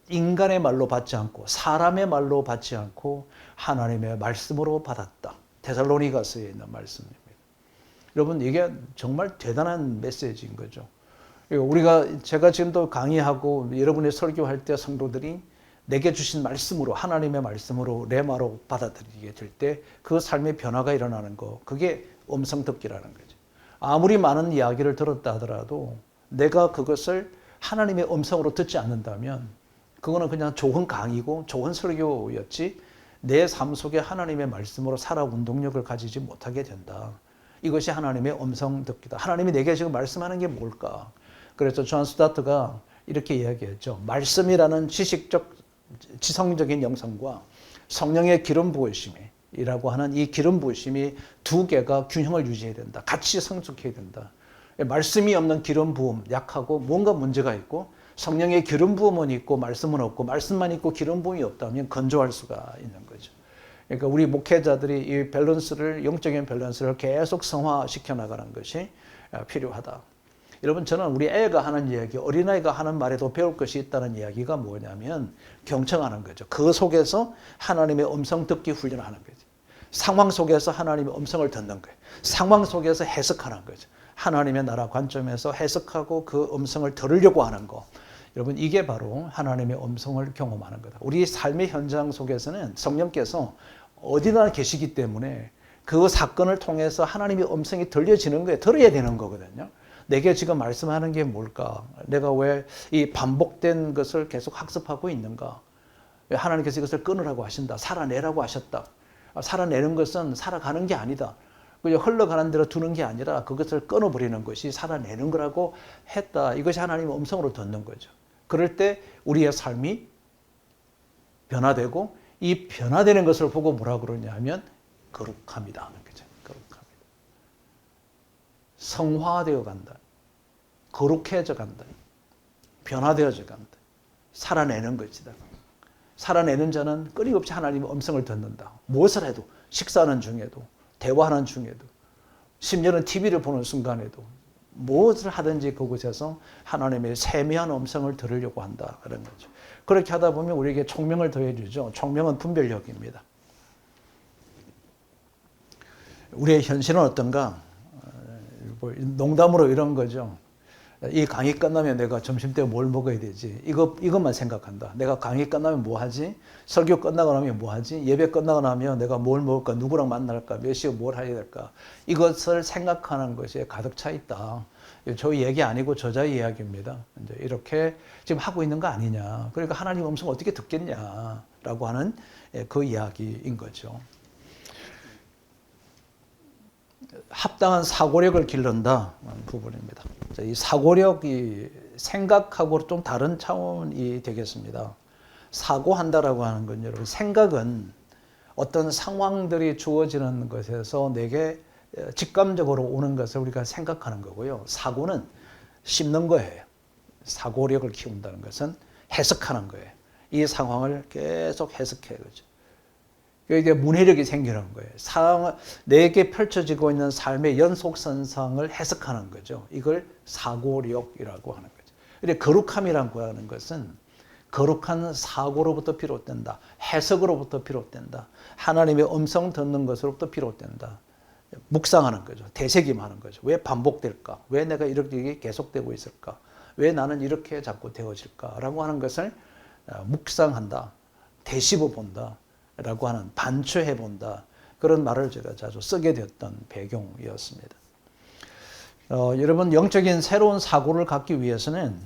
인간의 말로 받지 않고 사람의 말로 받지 않고 하나님의 말씀으로 받았다. 데살로니가서에 있는 말씀입니다. 여러분 이게 정말 대단한 메시지인 거죠. 제가 지금도 강의하고 여러분의 설교할 때 성도들이 내게 주신 말씀으로 하나님의 말씀으로 레마로 받아들이게 될 때 그 삶의 변화가 일어나는 거 그게 음성 듣기라는 거죠. 아무리 많은 이야기를 들었다 하더라도 내가 그것을 하나님의 음성으로 듣지 않는다면 그거는 그냥 좋은 강의고 좋은 설교였지 내 삶 속에 하나님의 말씀으로 살아 운동력을 가지지 못하게 된다. 이것이 하나님의 음성 듣기다. 하나님이 내게 지금 말씀하는 게 뭘까? 그래서 존 스타트가 이렇게 이야기했죠. 말씀이라는 지성적인 영성과 성령의 기름 부으심이라고 하는 이 기름 부으심이 두 개가 균형을 유지해야 된다. 같이 성숙해야 된다. 말씀이 없는 기름 부음, 약하고 뭔가 문제가 있고 성령의 기름 부음은 있고 말씀은 없고 말씀만 있고 기름 부음이 없다면 건조할 수가 있는 거죠. 그러니까 우리 목회자들이 이 밸런스를 영적인 밸런스를 계속 성화시켜 나가는 것이 필요하다. 여러분 저는 우리 애가 하는 이야기, 어린아이가 하는 말에도 배울 것이 있다는 이야기가 뭐냐면 경청하는 거죠. 그 속에서 하나님의 음성 듣기 훈련하는 거죠. 상황 속에서 하나님의 음성을 듣는 거예요. 상황 속에서 해석하는 거죠. 하나님의 나라 관점에서 해석하고 그 음성을 들으려고 하는 거. 여러분 이게 바로 하나님의 음성을 경험하는 거다. 우리 삶의 현장 속에서는 성령께서 어디나 계시기 때문에 그 사건을 통해서 하나님의 음성이 들려지는 거예요. 들어야 되는 거거든요. 내게 지금 말씀하는 게 뭘까? 내가 왜 이 반복된 것을 계속 학습하고 있는가? 왜 하나님께서 이것을 끊으라고 하신다. 살아내라고 하셨다. 살아내는 것은 살아가는 게 아니다. 그냥 흘러가는 대로 두는 게 아니라 그것을 끊어버리는 것이 살아내는 거라고 했다. 이것이 하나님의 음성으로 듣는 거죠. 그럴 때 우리의 삶이 변화되고 이 변화되는 것을 보고 뭐라 그러냐 하면 거룩함이다 하는 거죠. 거룩함이다. 성화되어 간다. 거룩해져 간다. 변화되어져 간다. 살아내는 것이다. 살아내는 자는 끊임없이 하나님의 음성을 듣는다. 무엇을 해도 식사하는 중에도 대화하는 중에도 심지어는 TV를 보는 순간에도 무엇을 하든지 그곳에서 하나님의 세미한 음성을 들으려고 한다. 그런 거죠. 그렇게 하다 보면 우리에게 총명을 더해주죠. 총명은 분별력입니다. 우리의 현실은 어떤가? 농담으로 이런 거죠. 이 강의 끝나면 내가 점심때 뭘 먹어야 되지? 이것만 생각한다. 내가 강의 끝나면 뭐 하지? 설교 끝나고 나면 뭐 하지? 예배 끝나고 나면 내가 뭘 먹을까? 누구랑 만날까? 몇 시에 뭘 해야 될까? 이것을 생각하는 것이 가득 차 있다. 저희 얘기 아니고 저자의 이야기입니다. 이제 이렇게 지금 하고 있는 거 아니냐. 그러니까 하나님 음성 어떻게 듣겠냐라고 하는 그 이야기인 거죠. 합당한 사고력을 기른다 부분입니다. 이 사고력이 생각하고 좀 다른 차원이 되겠습니다. 사고한다라고 하는 건 여러분 생각은 어떤 상황들이 주어지는 것에서 내게 직감적으로 오는 것을 우리가 생각하는 거고요. 사고는 씹는 거예요. 사고력을 키운다는 것은 해석하는 거예요. 이 상황을 계속 해석해 그죠. 이게 문해력이 생기는 거예요. 내게 펼쳐지고 있는 삶의 연속선상을 해석하는 거죠. 이걸 사고력이라고 하는 거죠. 근데 거룩함이라고 하는 것은 거룩한 사고로부터 비롯된다. 해석으로부터 비롯된다. 하나님의 음성 듣는 것으로부터 비롯된다. 묵상하는 거죠. 되새김하는 거죠. 왜 반복될까? 왜 내가 이렇게 계속되고 있을까? 왜 나는 이렇게 자꾸 되어질까? 라고 하는 것을 묵상한다. 되씹어 본다. 라고 하는 반추해 본다. 그런 말을 제가 자주 쓰게 되었던 배경이었습니다. 여러분 영적인 새로운 사고를 갖기 위해서는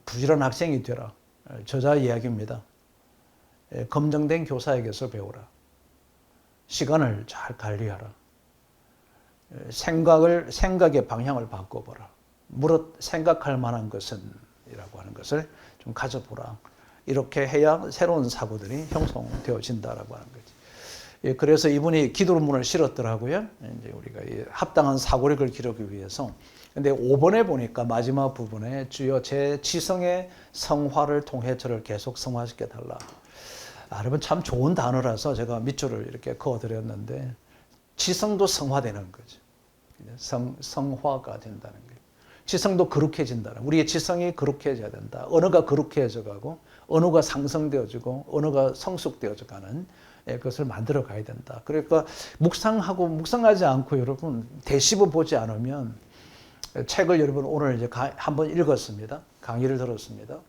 부지런한 학생이 되라. 저자 이야기입니다. 검증된 교사에게서 배우라. 시간을 잘 관리하라. 생각의 방향을 바꿔보라. 무릇 생각할 만한 것은 이라고 하는 것을 좀 가져보라. 이렇게 해야 새로운 사고들이 형성되어진다라고 하는 거지. 그래서 이분이 기도문을 실었더라고요. 이제 우리가 합당한 사고력을 기르기 위해서. 근데 5번에 보니까 마지막 부분에 주여 제 지성의 성화를 통해 저를 계속 성화시켜 달라. 여러분 참 좋은 단어라서 제가 밑줄을 이렇게 그어드렸는데 지성도 성화되는 거죠. 성화가 된다는 거예요. 지성도 거룩해진다는 거예요. 우리의 지성이 거룩해져야 된다. 언어가 거룩해져 가고 언어가 상성되어지고 언어가 성숙되어져 가는 그것을 만들어 가야 된다. 그러니까 묵상하지 않고 여러분 되씹어 보지 않으면 책을 여러분 오늘 이제 한번 읽었습니다. 강의를 들었습니다.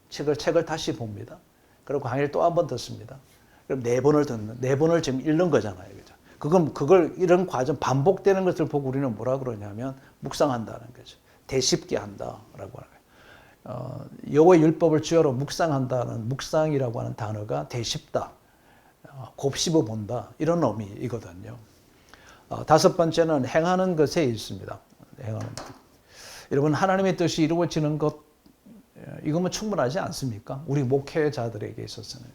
책을 다시 봅니다. 그리고 강의를 또 한 번 듣습니다. 그럼 4번을 지금 읽는 거잖아요. 그죠? 그걸 이런 과정 반복되는 것을 보고 우리는 뭐라 그러냐면 묵상한다는 거죠. 되씹게 한다라고 하는 거예요. 여호와의 율법을 주야로 묵상한다는 묵상이라고 하는 단어가 되씹다, 곱씹어 본다 이런 의미이거든요. 5번째는 행하는 것에 있습니다. 행하는 것. 여러분 하나님의 뜻이 이루어지는 것 이거면 충분하지 않습니까? 우리 목회자들에게 있어서는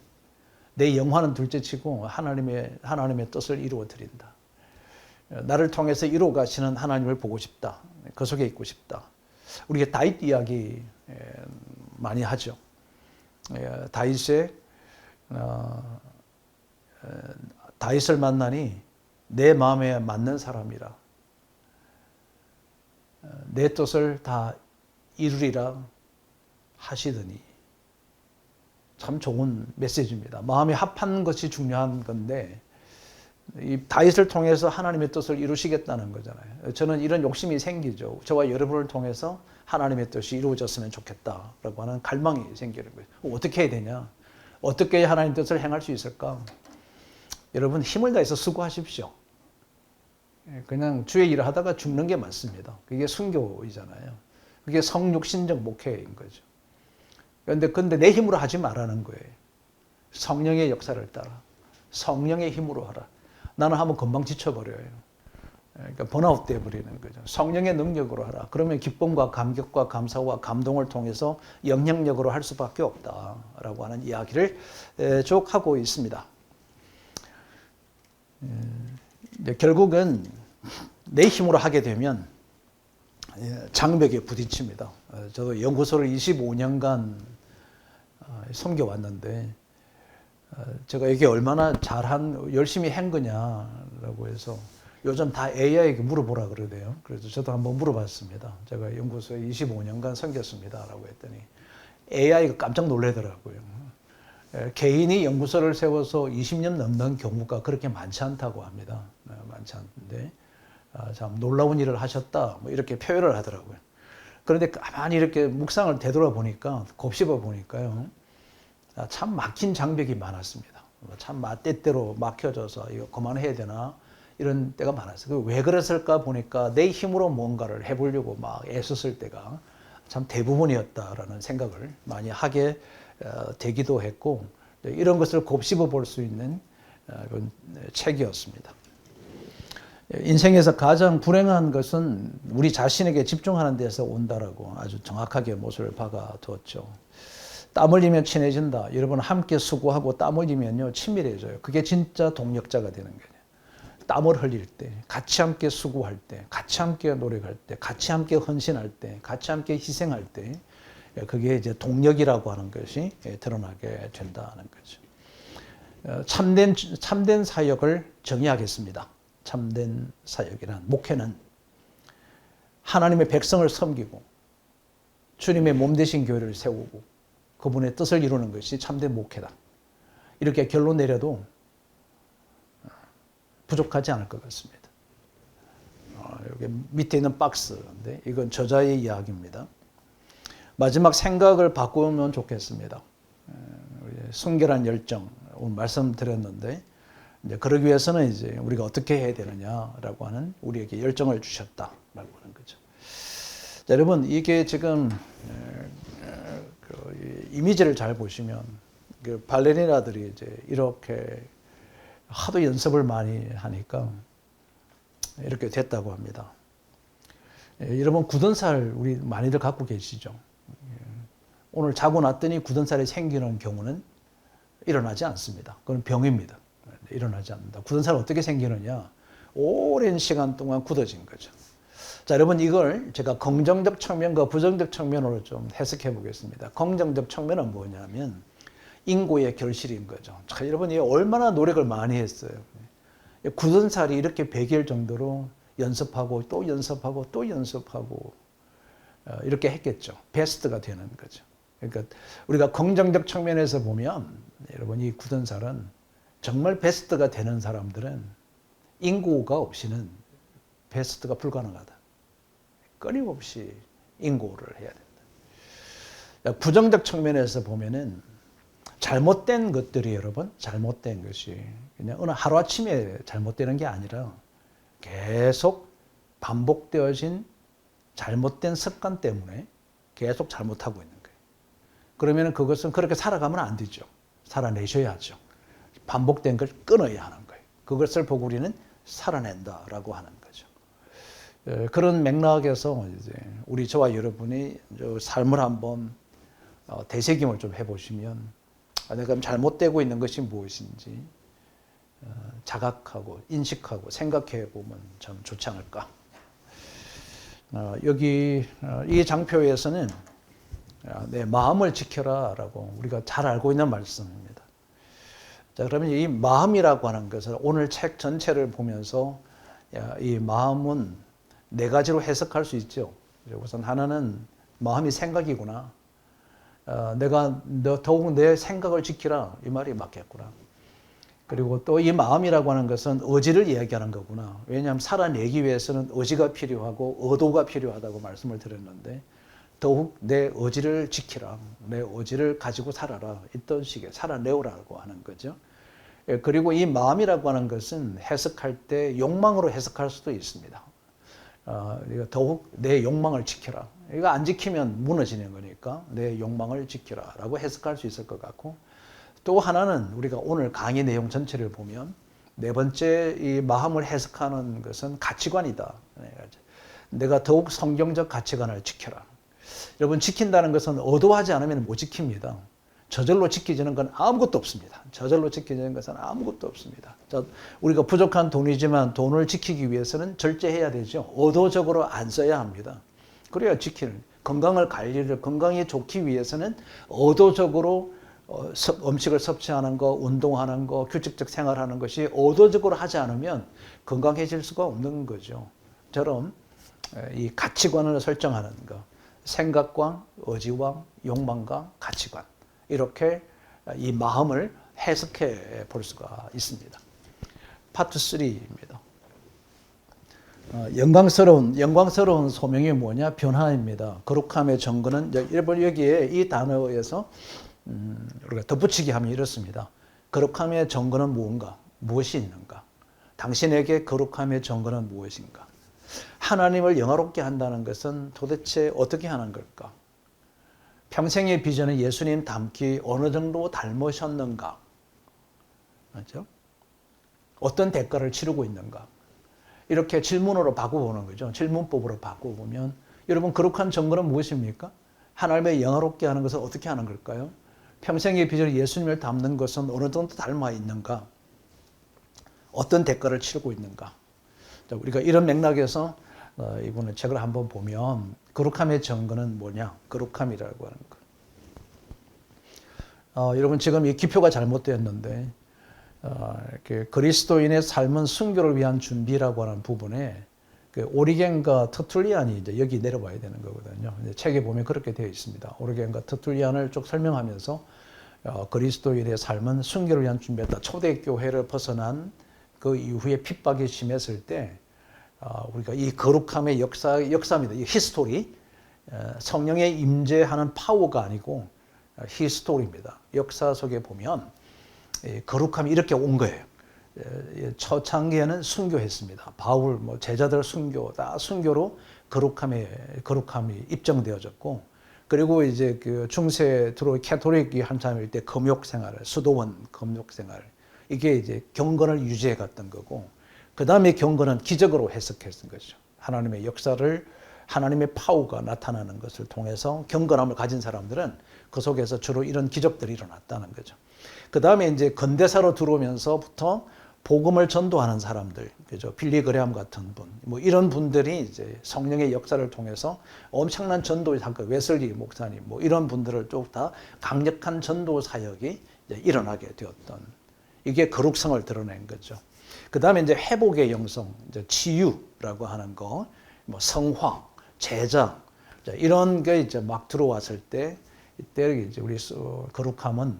내 영화는 둘째치고 하나님의 뜻을 이루어 드린다. 나를 통해서 이루어 가시는 하나님을 보고 싶다. 그 속에 있고 싶다. 우리가 다윗 이야기 많이 하죠. 다윗을 만나니 내 마음에 맞는 사람이라. 내 뜻을 다 이루리라 하시더니 참 좋은 메시지입니다. 마음이 합한 것이 중요한 건데 이 다윗을 통해서 하나님의 뜻을 이루시겠다는 거잖아요. 저는 이런 욕심이 생기죠. 저와 여러분을 통해서 하나님의 뜻이 이루어졌으면 좋겠다라고 하는 갈망이 생기는 거예요. 어떻게 해야 되냐? 어떻게 해야 하나님의 뜻을 행할 수 있을까? 여러분 힘을 다해서 수고하십시오. 그냥 주의 일을 하다가 죽는 게 맞습니다. 그게 순교이잖아요. 그게 성육신적 목회인 거죠. 근데 내 힘으로 하지 말라는 거예요. 성령의 역사를 따라. 성령의 힘으로 하라. 나는 한번 금방 지쳐버려요. 그러니까 번아웃 돼버리는 거죠. 성령의 능력으로 하라. 그러면 기쁨과 감격과 감사와 감동을 통해서 영향력으로 할 수밖에 없다라고 하는 이야기를 쭉 하고 있습니다. 결국은 내 힘으로 하게 되면 장벽에 부딪힙니다. 저도 연구소를 25년간 섬겨왔는데 제가 이게 얼마나 열심히 한 거냐라고 해서 요즘 다 AI에게 물어보라 그러대요. 그래서 저도 한번 물어봤습니다. 제가 연구소에 25년간 섬겼습니다라고 했더니 AI가 깜짝 놀라더라고요. 개인이 연구소를 세워서 20년 넘는 경우가 그렇게 많지 않다고 합니다. 많지 않은데 참 놀라운 일을 하셨다 뭐 이렇게 표현을 하더라고요. 그런데 가만히 이렇게 묵상을 되돌아보니까 곱씹어 보니까요. 참 막힌 장벽이 많았습니다. 참 때때로 막혀져서 이거 그만해야 되나 이런 때가 많았어요. 왜 그랬을까 보니까 내 힘으로 뭔가를 해보려고 막 애썼을 때가 참 대부분이었다라는 생각을 많이 하게 되기도 했고 이런 것을 곱씹어 볼 수 있는 그런 책이었습니다. 인생에서 가장 불행한 것은 우리 자신에게 집중하는 데서 온다라고 아주 정확하게 못을 박아두었죠. 땀 흘리면 친해진다. 여러분 함께 수고하고 땀 흘리면요 친밀해져요. 그게 진짜 동력자가 되는 거예요. 땀을 흘릴 때, 같이 함께 수고할 때, 같이 함께 노력할 때, 같이 함께 헌신할 때, 같이 함께 희생할 때 그게 이제 동력이라고 하는 것이 드러나게 된다는 거죠. 참된 사역을 정의하겠습니다. 참된 사역이란 목회는 하나님의 백성을 섬기고 주님의 몸 되신 교회를 세우고 그분의 뜻을 이루는 것이 참된 목회다. 이렇게 결론 내려도 부족하지 않을 것 같습니다. 여기 밑에 있는 박스인데 이건 저자의 이야기입니다. 마지막 생각을 바꾸면 좋겠습니다. 순결한 열정 오늘 말씀드렸는데 이제 그러기 위해서는 이제 우리가 어떻게 해야 되느냐라고 하는 우리에게 열정을 주셨다라고 하는 거죠. 자, 여러분 이게 지금 이미지를 잘 보시면 그 발레리나들이 이제 이렇게 하도 연습을 많이 하니까 이렇게 됐다고 합니다. 여러분 굳은 살 우리 많이들 갖고 계시죠? 오늘 자고 났더니 굳은 살이 생기는 경우는 일어나지 않습니다. 그건 병입니다. 일어나지 않는다. 굳은 살 어떻게 생기느냐? 오랜 시간 동안 굳어진 거죠. 자, 여러분 이걸 제가 긍정적 측면과 부정적 측면으로 좀 해석해 보겠습니다. 긍정적 측면은 뭐냐면 인고의 결실인 거죠. 자, 여러분 이 얼마나 노력을 많이 했어요. 굳은 살이 이렇게 배길 정도로 연습하고 또 연습하고 또 연습하고 이렇게 했겠죠. 베스트가 되는 거죠. 그러니까 우리가 긍정적 측면에서 보면 여러분 이 굳은 살은 정말 베스트가 되는 사람들은 인고가 없이는 베스트가 불가능하다. 끊임없이 인고를 해야 된다. 부정적 측면에서 보면은 잘못된 것들이 여러분 잘못된 것이 그냥 어느 하루아침에 잘못되는 게 아니라 계속 반복되어진 잘못된 습관 때문에 계속 잘못하고 있는 거예요. 그러면 그것은 그렇게 살아가면 안 되죠. 살아내셔야죠. 반복된 걸 끊어야 하는 거예요. 그것을 보고 우리는 살아낸다라고 하는 거죠. 그런 맥락에서 이제 우리 저와 여러분이 삶을 한번 되새김을 좀 해보시면 내가 잘못되고 있는 것이 무엇인지 자각하고 인식하고 생각해 보면 참 좋지 않을까. 여기 이 장표에서는 내 마음을 지켜라라고 우리가 잘 알고 있는 말씀입니다. 자, 그러면 이 마음이라고 하는 것을 오늘 책 전체를 보면서 이 마음은 네 가지로 해석할 수 있죠. 우선 하나는 마음이 생각이구나. 내가 더욱 내 생각을 지키라 이 말이 맞겠구나. 그리고 또 이 마음이라고 하는 것은 의지를 이야기하는 거구나. 왜냐하면 살아내기 위해서는 의지가 필요하고 의도가 필요하다고 말씀을 드렸는데 더욱 내 의지를 지키라. 내 의지를 가지고 살아라. 이런 식의 살아내오라고 하는 거죠. 그리고 이 마음이라고 하는 것은 해석할 때 욕망으로 해석할 수도 있습니다. 더욱 내 욕망을 지켜라. 이거 안 지키면 무너지는 거니까 내 욕망을 지켜라라고 해석할 수 있을 것 같고 또 하나는 우리가 오늘 강의 내용 전체를 보면 네 번째 이 마음을 해석하는 것은 가치관이다. 내가 더욱 성경적 가치관을 지켜라. 여러분 지킨다는 것은 의도하지 않으면 못 지킵니다. 저절로 지켜지는 건 아무것도 없습니다. 저절로 지켜지는 것은 아무것도 없습니다. 우리가 부족한 돈이지만 돈을 지키기 위해서는 절제해야 되죠. 의도적으로 안 써야 합니다. 그래야 지키는 건강을 관리를 건강에 좋기 위해서는 의도적으로 음식을 섭취하는 거, 운동하는 거, 규칙적 생활하는 것이 의도적으로 하지 않으면 건강해질 수가 없는 거죠. 저런 이 가치관을 설정하는 거, 생각과 의지와 욕망과 가치관 이렇게 이 마음을 해석해 볼 수가 있습니다. 파트 3입니다. 영광스러운 소명이 뭐냐? 변화입니다. 거룩함의 증거는 여기에 이 단어에서 우리가 덧붙이기 하면 이렇습니다. 거룩함의 증거는 무엇인가? 무엇이 있는가? 당신에게 거룩함의 증거는 무엇인가? 하나님을 영화롭게 한다는 것은 도대체 어떻게 하는 걸까? 평생의 비전은 예수님 닮기 어느 정도 닮으셨는가? 맞죠? 어떤 대가를 치르고 있는가? 이렇게 질문으로 바꿔보는 거죠. 질문법으로 바꿔보면 여러분 거룩한 증거는 무엇입니까? 하나님의 영화롭게 하는 것을 어떻게 하는 걸까요? 평생의 비전을 예수님을 닮는 것은 어느 정도 닮아 있는가? 어떤 대가를 치르고 있는가? 자, 우리가 이런 맥락에서 이번에 책을 한번 보면 거룩함의 증거는 뭐냐? 거룩함이라고 하는 것. 여러분 지금 이 기표가 잘못되었는데 이렇게 그리스도인의 삶은 순교를 위한 준비라고 하는 부분에 그 오리겐과 터툴리안이 이제 여기 내려와야 되는 거거든요. 책에 보면 그렇게 되어 있습니다. 오리겐과 터툴리안을 쭉 설명하면서 그리스도인의 삶은 순교를 위한 준비였다. 초대교회를 벗어난 그 이후에 핍박이 심했을 때 우리가 이 거룩함의 역사입니다. 이 히스토리, 성령의 임재하는 파워가 아니고 히스토리입니다. 역사 속에 보면 거룩함이 이렇게 온 거예요. 초창기에는 순교했습니다. 바울, 제자들 순교, 다 순교로 거룩함이 입증되어졌고, 그리고 이제 그 중세 들어 캐토릭이 한참일 때 금욕 생활, 수도원 금욕 생활, 이게 이제 경건을 유지해 갔던 거고, 그 다음에 경건은 기적으로 해석했던 거죠. 하나님의 역사를, 하나님의 파워가 나타나는 것을 통해서 경건함을 가진 사람들은 그 속에서 주로 이런 기적들이 일어났다는 거죠. 그 다음에 이제 근대사로 들어오면서부터 복음을 전도하는 사람들, 그죠? 빌리 그레함 같은 분, 뭐 이런 분들이 이제 성령의 역사를 통해서 엄청난 전도의 사건, 웨슬리 목사님, 뭐 이런 분들을 쭉 다 강력한 전도 사역이 이제 일어나게 되었던, 이게 거룩성을 드러낸 거죠. 그 다음에 이제 회복의 영성, 이제 치유라고 하는 거, 뭐 성화, 제장, 이런 게 이제 막 들어왔을 때, 이때 이제 우리 거룩함은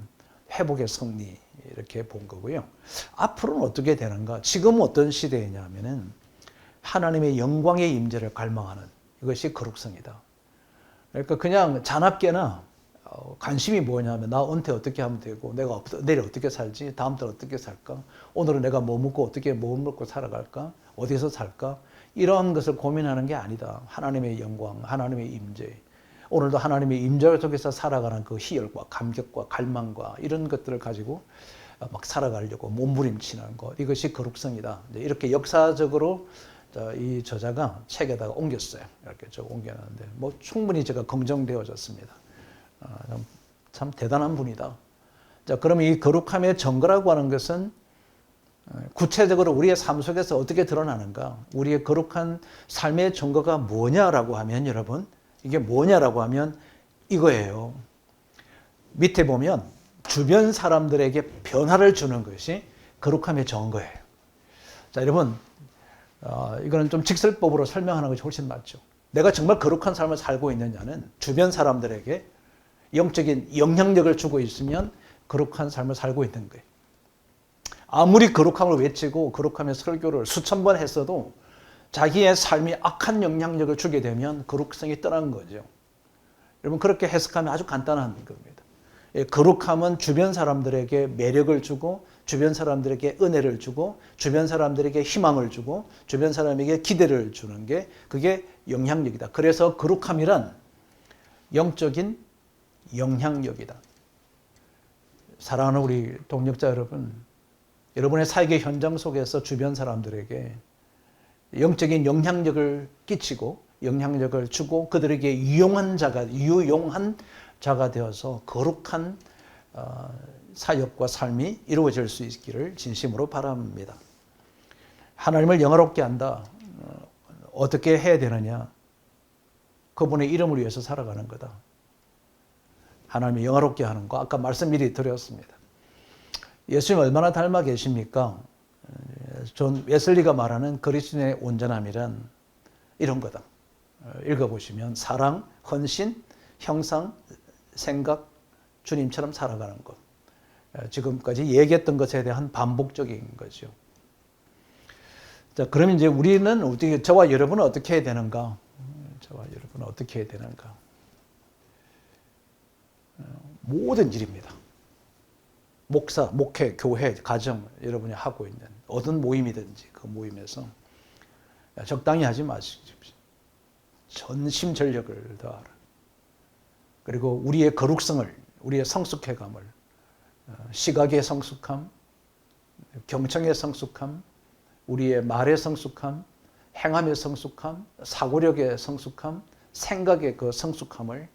회복의 승리, 이렇게 본 거고요. 앞으로는 어떻게 되는가? 지금은 어떤 시대이냐면은 하나님의 영광의 임재를 갈망하는, 이것이 거룩성이다. 그러니까 그냥 잔악계나 관심이 뭐냐면 나 은퇴 어떻게 하면 되고, 내가 내일 어떻게 살지, 다음 달 어떻게 살까, 오늘은 내가 뭐 먹고 어떻게 뭐 먹고 살아갈까, 어디서 살까, 이런 것을 고민하는 게 아니다. 하나님의 영광, 하나님의 임재, 오늘도 하나님의 임재 속에서 살아가는 그 희열과 감격과 갈망과 이런 것들을 가지고 막 살아가려고 몸부림치는 것, 이것이 거룩성이다. 이렇게 역사적으로 이 저자가 책에다가 옮겼어요. 이렇게 쭉 옮겨놨는데 뭐 충분히 제가 긍정되어졌습니다. 참 대단한 분이다. 자, 그러면 이 거룩함의 증거라고 하는 것은 구체적으로 우리의 삶 속에서 어떻게 드러나는가? 우리의 거룩한 삶의 증거가 뭐냐라고 하면, 여러분, 이게 뭐냐라고 하면 이거예요. 밑에 보면 주변 사람들에게 변화를 주는 것이 거룩함의 증거예요. 자, 여러분, 이거는 좀 직설법으로 설명하는 것이 훨씬 맞죠. 내가 정말 거룩한 삶을 살고 있느냐는 주변 사람들에게 영적인 영향력을 주고 있으면 거룩한 삶을 살고 있는 거예요. 아무리 거룩함을 외치고 거룩함의 설교를 수천 번 했어도 자기의 삶이 악한 영향력을 주게 되면 거룩성이 떠난 거죠. 여러분, 그렇게 해석하면 아주 간단한 겁니다. 거룩함은 주변 사람들에게 매력을 주고, 주변 사람들에게 은혜를 주고, 주변 사람들에게 희망을 주고, 주변 사람에게 기대를 주는 게, 그게 영향력이다. 그래서 거룩함이란 영적인 영향력이다. 사랑하는 우리 동역자 여러분, 여러분의 사역의 현장 속에서 주변 사람들에게 영적인 영향력을 끼치고 영향력을 주고 그들에게 유용한 자가 되어서 거룩한 사역과 삶이 이루어질 수 있기를 진심으로 바랍니다. 하나님을 영화롭게 한다. 어떻게 해야 되느냐? 그분의 이름을 위해서 살아가는 거다. 하나님을 영화롭게 하는 거, 아까 말씀 미리 드렸습니다. 예수님 얼마나 닮아 계십니까? 존 웨슬리가 말하는 그리스도의 온전함이란 이런 거다. 읽어보시면 사랑, 헌신, 형상, 생각, 주님처럼 살아가는 것. 지금까지 얘기했던 것에 대한 반복적인 거죠. 자, 그럼 이제 우리는 어떻게, 저와 여러분은 어떻게 해야 되는가? 저와 여러분은 어떻게 해야 되는가? 모든 일입니다. 목사, 목회, 교회, 가정, 여러분이 하고 있는 어떤 모임이든지 그 모임에서 적당히 하지 마십시오. 전심전력을 다하라. 그리고 우리의 거룩성을, 우리의 성숙해감을, 시각의 성숙함, 경청의 성숙함, 우리의 말의 성숙함, 행함의 성숙함, 사고력의 성숙함, 생각의 그 성숙함을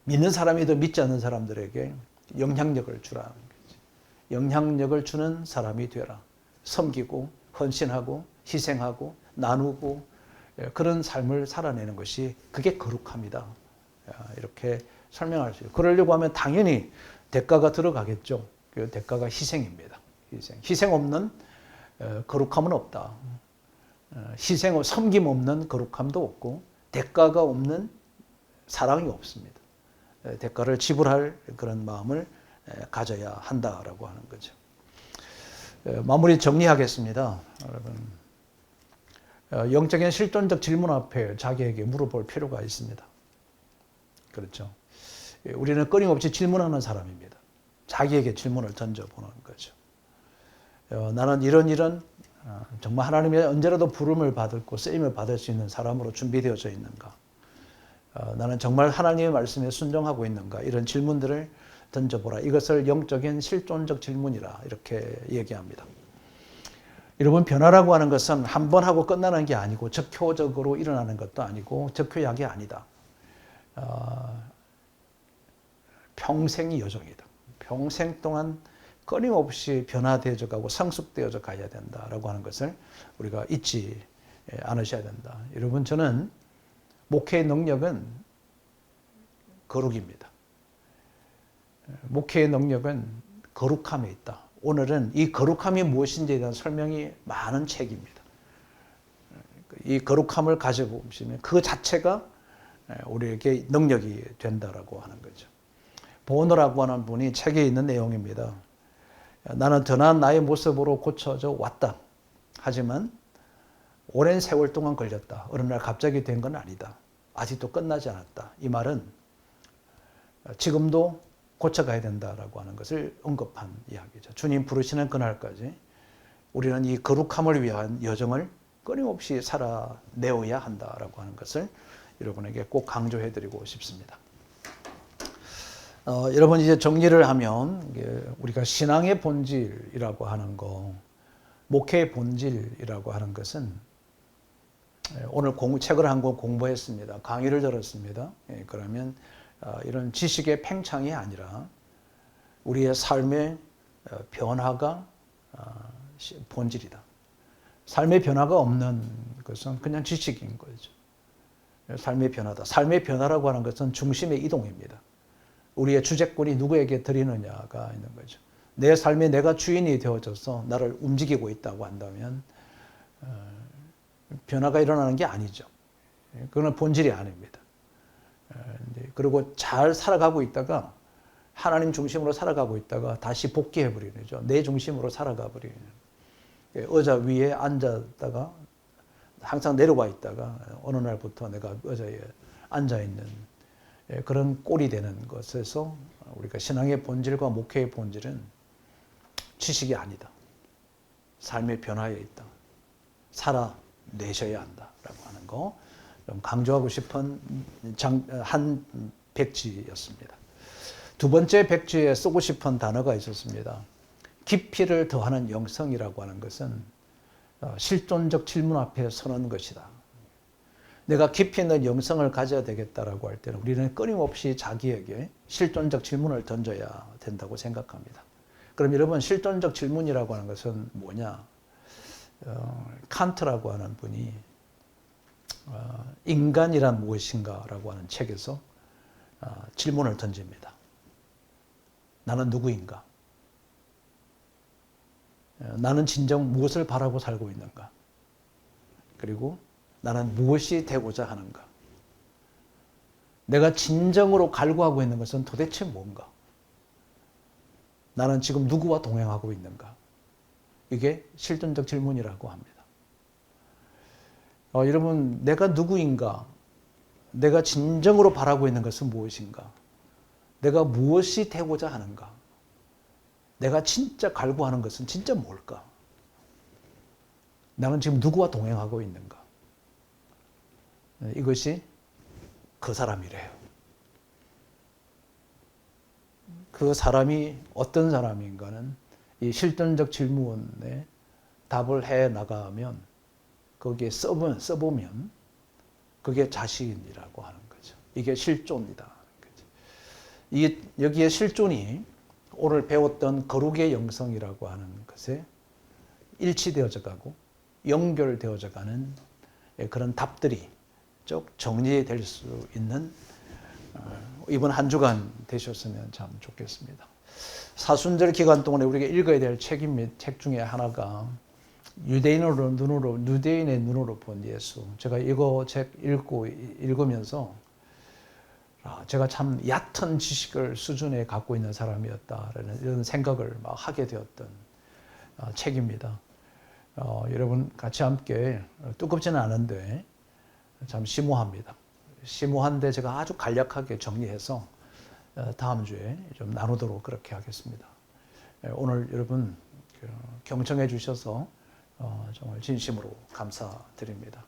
믿는 사람이든 믿지 않는 사람들에게 영향력을 주라는 거지. 영향력을 주는 사람이 되라. 섬기고 헌신하고 희생하고 나누고 그런 삶을 살아내는 것이 그게 거룩함이다. 이렇게 설명할 수 있어요. 그러려고 하면 당연히 대가가 들어가겠죠. 그 대가가 희생입니다. 희생 없는 거룩함은 없다. 섬김 없는 거룩함도 없고 대가가 없는 사랑이 없습니다. 대가를 지불할 그런 마음을 가져야 한다라고 하는 거죠. 마무리 정리하겠습니다. 여러분, 영적인 실존적 질문 앞에 자기에게 물어볼 필요가 있습니다. 그렇죠. 우리는 끊임없이 질문하는 사람입니다. 자기에게 질문을 던져보는 거죠. 나는 이런 정말 하나님의 언제라도 부름을 받고 쓰임을 받을 수 있는 사람으로 준비되어져 있는가? 나는 정말 하나님의 말씀에 순종하고 있는가? 이런 질문들을 던져보라. 이것을 영적인 실존적 질문이라 이렇게 얘기합니다. 여러분, 변화라고 하는 것은 한 번 하고 끝나는 게 아니고 적효적으로 일어나는 것도 아니고 적효약이 아니다. 평생이 여정이다. 평생 동안 끊임없이 변화되어져 가고 성숙되어져 가야 된다라고 하는 것을 우리가 잊지 않으셔야 된다. 여러분, 저는 목회의 능력은 거룩입니다. 목회의 능력은 거룩함에 있다. 오늘은 이 거룩함이 무엇인지에 대한 설명이 많은 책입니다. 이 거룩함을 가져보시면 그 자체가 우리에게 능력이 된다라고 하는 거죠. 보너라고 하는 분이 책에 있는 내용입니다. 나는 더 나은 나의 모습으로 고쳐져 왔다. 하지만 오랜 세월 동안 걸렸다. 어느 날 갑자기 된 건 아니다. 아직도 끝나지 않았다. 이 말은 지금도 고쳐가야 된다라고 하는 것을 언급한 이야기죠. 주님 부르시는 그날까지 우리는 이 거룩함을 위한 여정을 끊임없이 살아내어야 한다라고 하는 것을 여러분에게 꼭 강조해드리고 싶습니다. 여러분, 이제 정리를 하면 우리가 신앙의 본질이라고 하는 거, 목회의 본질이라고 하는 것은 오늘 책을 한 권 공부했습니다. 강의를 들었습니다. 그러면 이런 지식의 팽창이 아니라 우리의 삶의 변화가 본질이다. 삶의 변화가 없는 것은 그냥 지식인 거죠. 삶의 변화다. 삶의 변화라고 하는 것은 중심의 이동입니다. 우리의 주재권이 누구에게 드리느냐가 있는 거죠. 내 삶에 내가 주인이 되어져서 나를 움직이고 있다고 한다면 변화가 일어나는 게 아니죠. 그건 본질이 아닙니다. 그리고 잘 살아가고 있다가 하나님 중심으로 살아가고 있다가 다시 복귀해버리는 거죠. 내 중심으로 살아가 버리는. 의자 위에 앉았다가 항상 내려와 있다가 어느 날부터 내가 의자에 앉아있는 그런 꼴이 되는 것에서 우리가 신앙의 본질과 목회의 본질은 지식이 아니다. 삶의 변화에 있다. 살아내셔야 한다라고 하는 거 좀 강조하고 싶은 한 백지였습니다. 두 번째 백지에 쓰고 싶은 단어가 있었습니다. 깊이를 더하는 영성이라고 하는 것은 실존적 질문 앞에 서는 것이다. 내가 깊이 있는 영성을 가져야 되겠다라고 할 때는 우리는 끊임없이 자기에게 실존적 질문을 던져야 된다고 생각합니다. 그럼 여러분, 실존적 질문이라고 하는 것은 뭐냐? 칸트라고 하는 분이 인간이란 무엇인가라고 하는 책에서 질문을 던집니다. 나는 누구인가? 나는 진정 무엇을 바라고 살고 있는가? 그리고 나는 무엇이 되고자 하는가? 내가 진정으로 갈구하고 있는 것은 도대체 뭔가? 나는 지금 누구와 동행하고 있는가? 이게 실존적 질문이라고 합니다. 여러분, 내가 누구인가? 내가 진정으로 바라고 있는 것은 무엇인가? 내가 무엇이 되고자 하는가? 내가 진짜 갈구하는 것은 진짜 뭘까? 나는 지금 누구와 동행하고 있는가? 이것이 그 사람이래요. 그 사람이 어떤 사람인가는 이 실존적 질문에 답을 해 나가면 거기에 써보면 그게 자신이라고 하는 거죠. 이게 실존이다. 여기에 실존이 오늘 배웠던 거룩의 영성이라고 하는 것에 일치되어져 가고 연결되어져 가는 그런 답들이 쭉 정리될 수 있는 이번 한 주간 되셨으면 참 좋겠습니다. 사순절 기간 동안에 우리가 읽어야 될 책 중에 하나가 유대인의 눈으로 본 예수. 제가 이거 책 읽으면서 제가 참 얕은 지식을 수준에 갖고 있는 사람이었다라는 이런 생각을 막 하게 되었던 책입니다. 여러분 같이 함께 두껍지는 않은데 참 심오합니다. 심오한데 제가 아주 간략하게 정리해서 다음 주에 좀 나누도록 그렇게 하겠습니다. 오늘 여러분 경청해 주셔서 정말 진심으로 감사드립니다.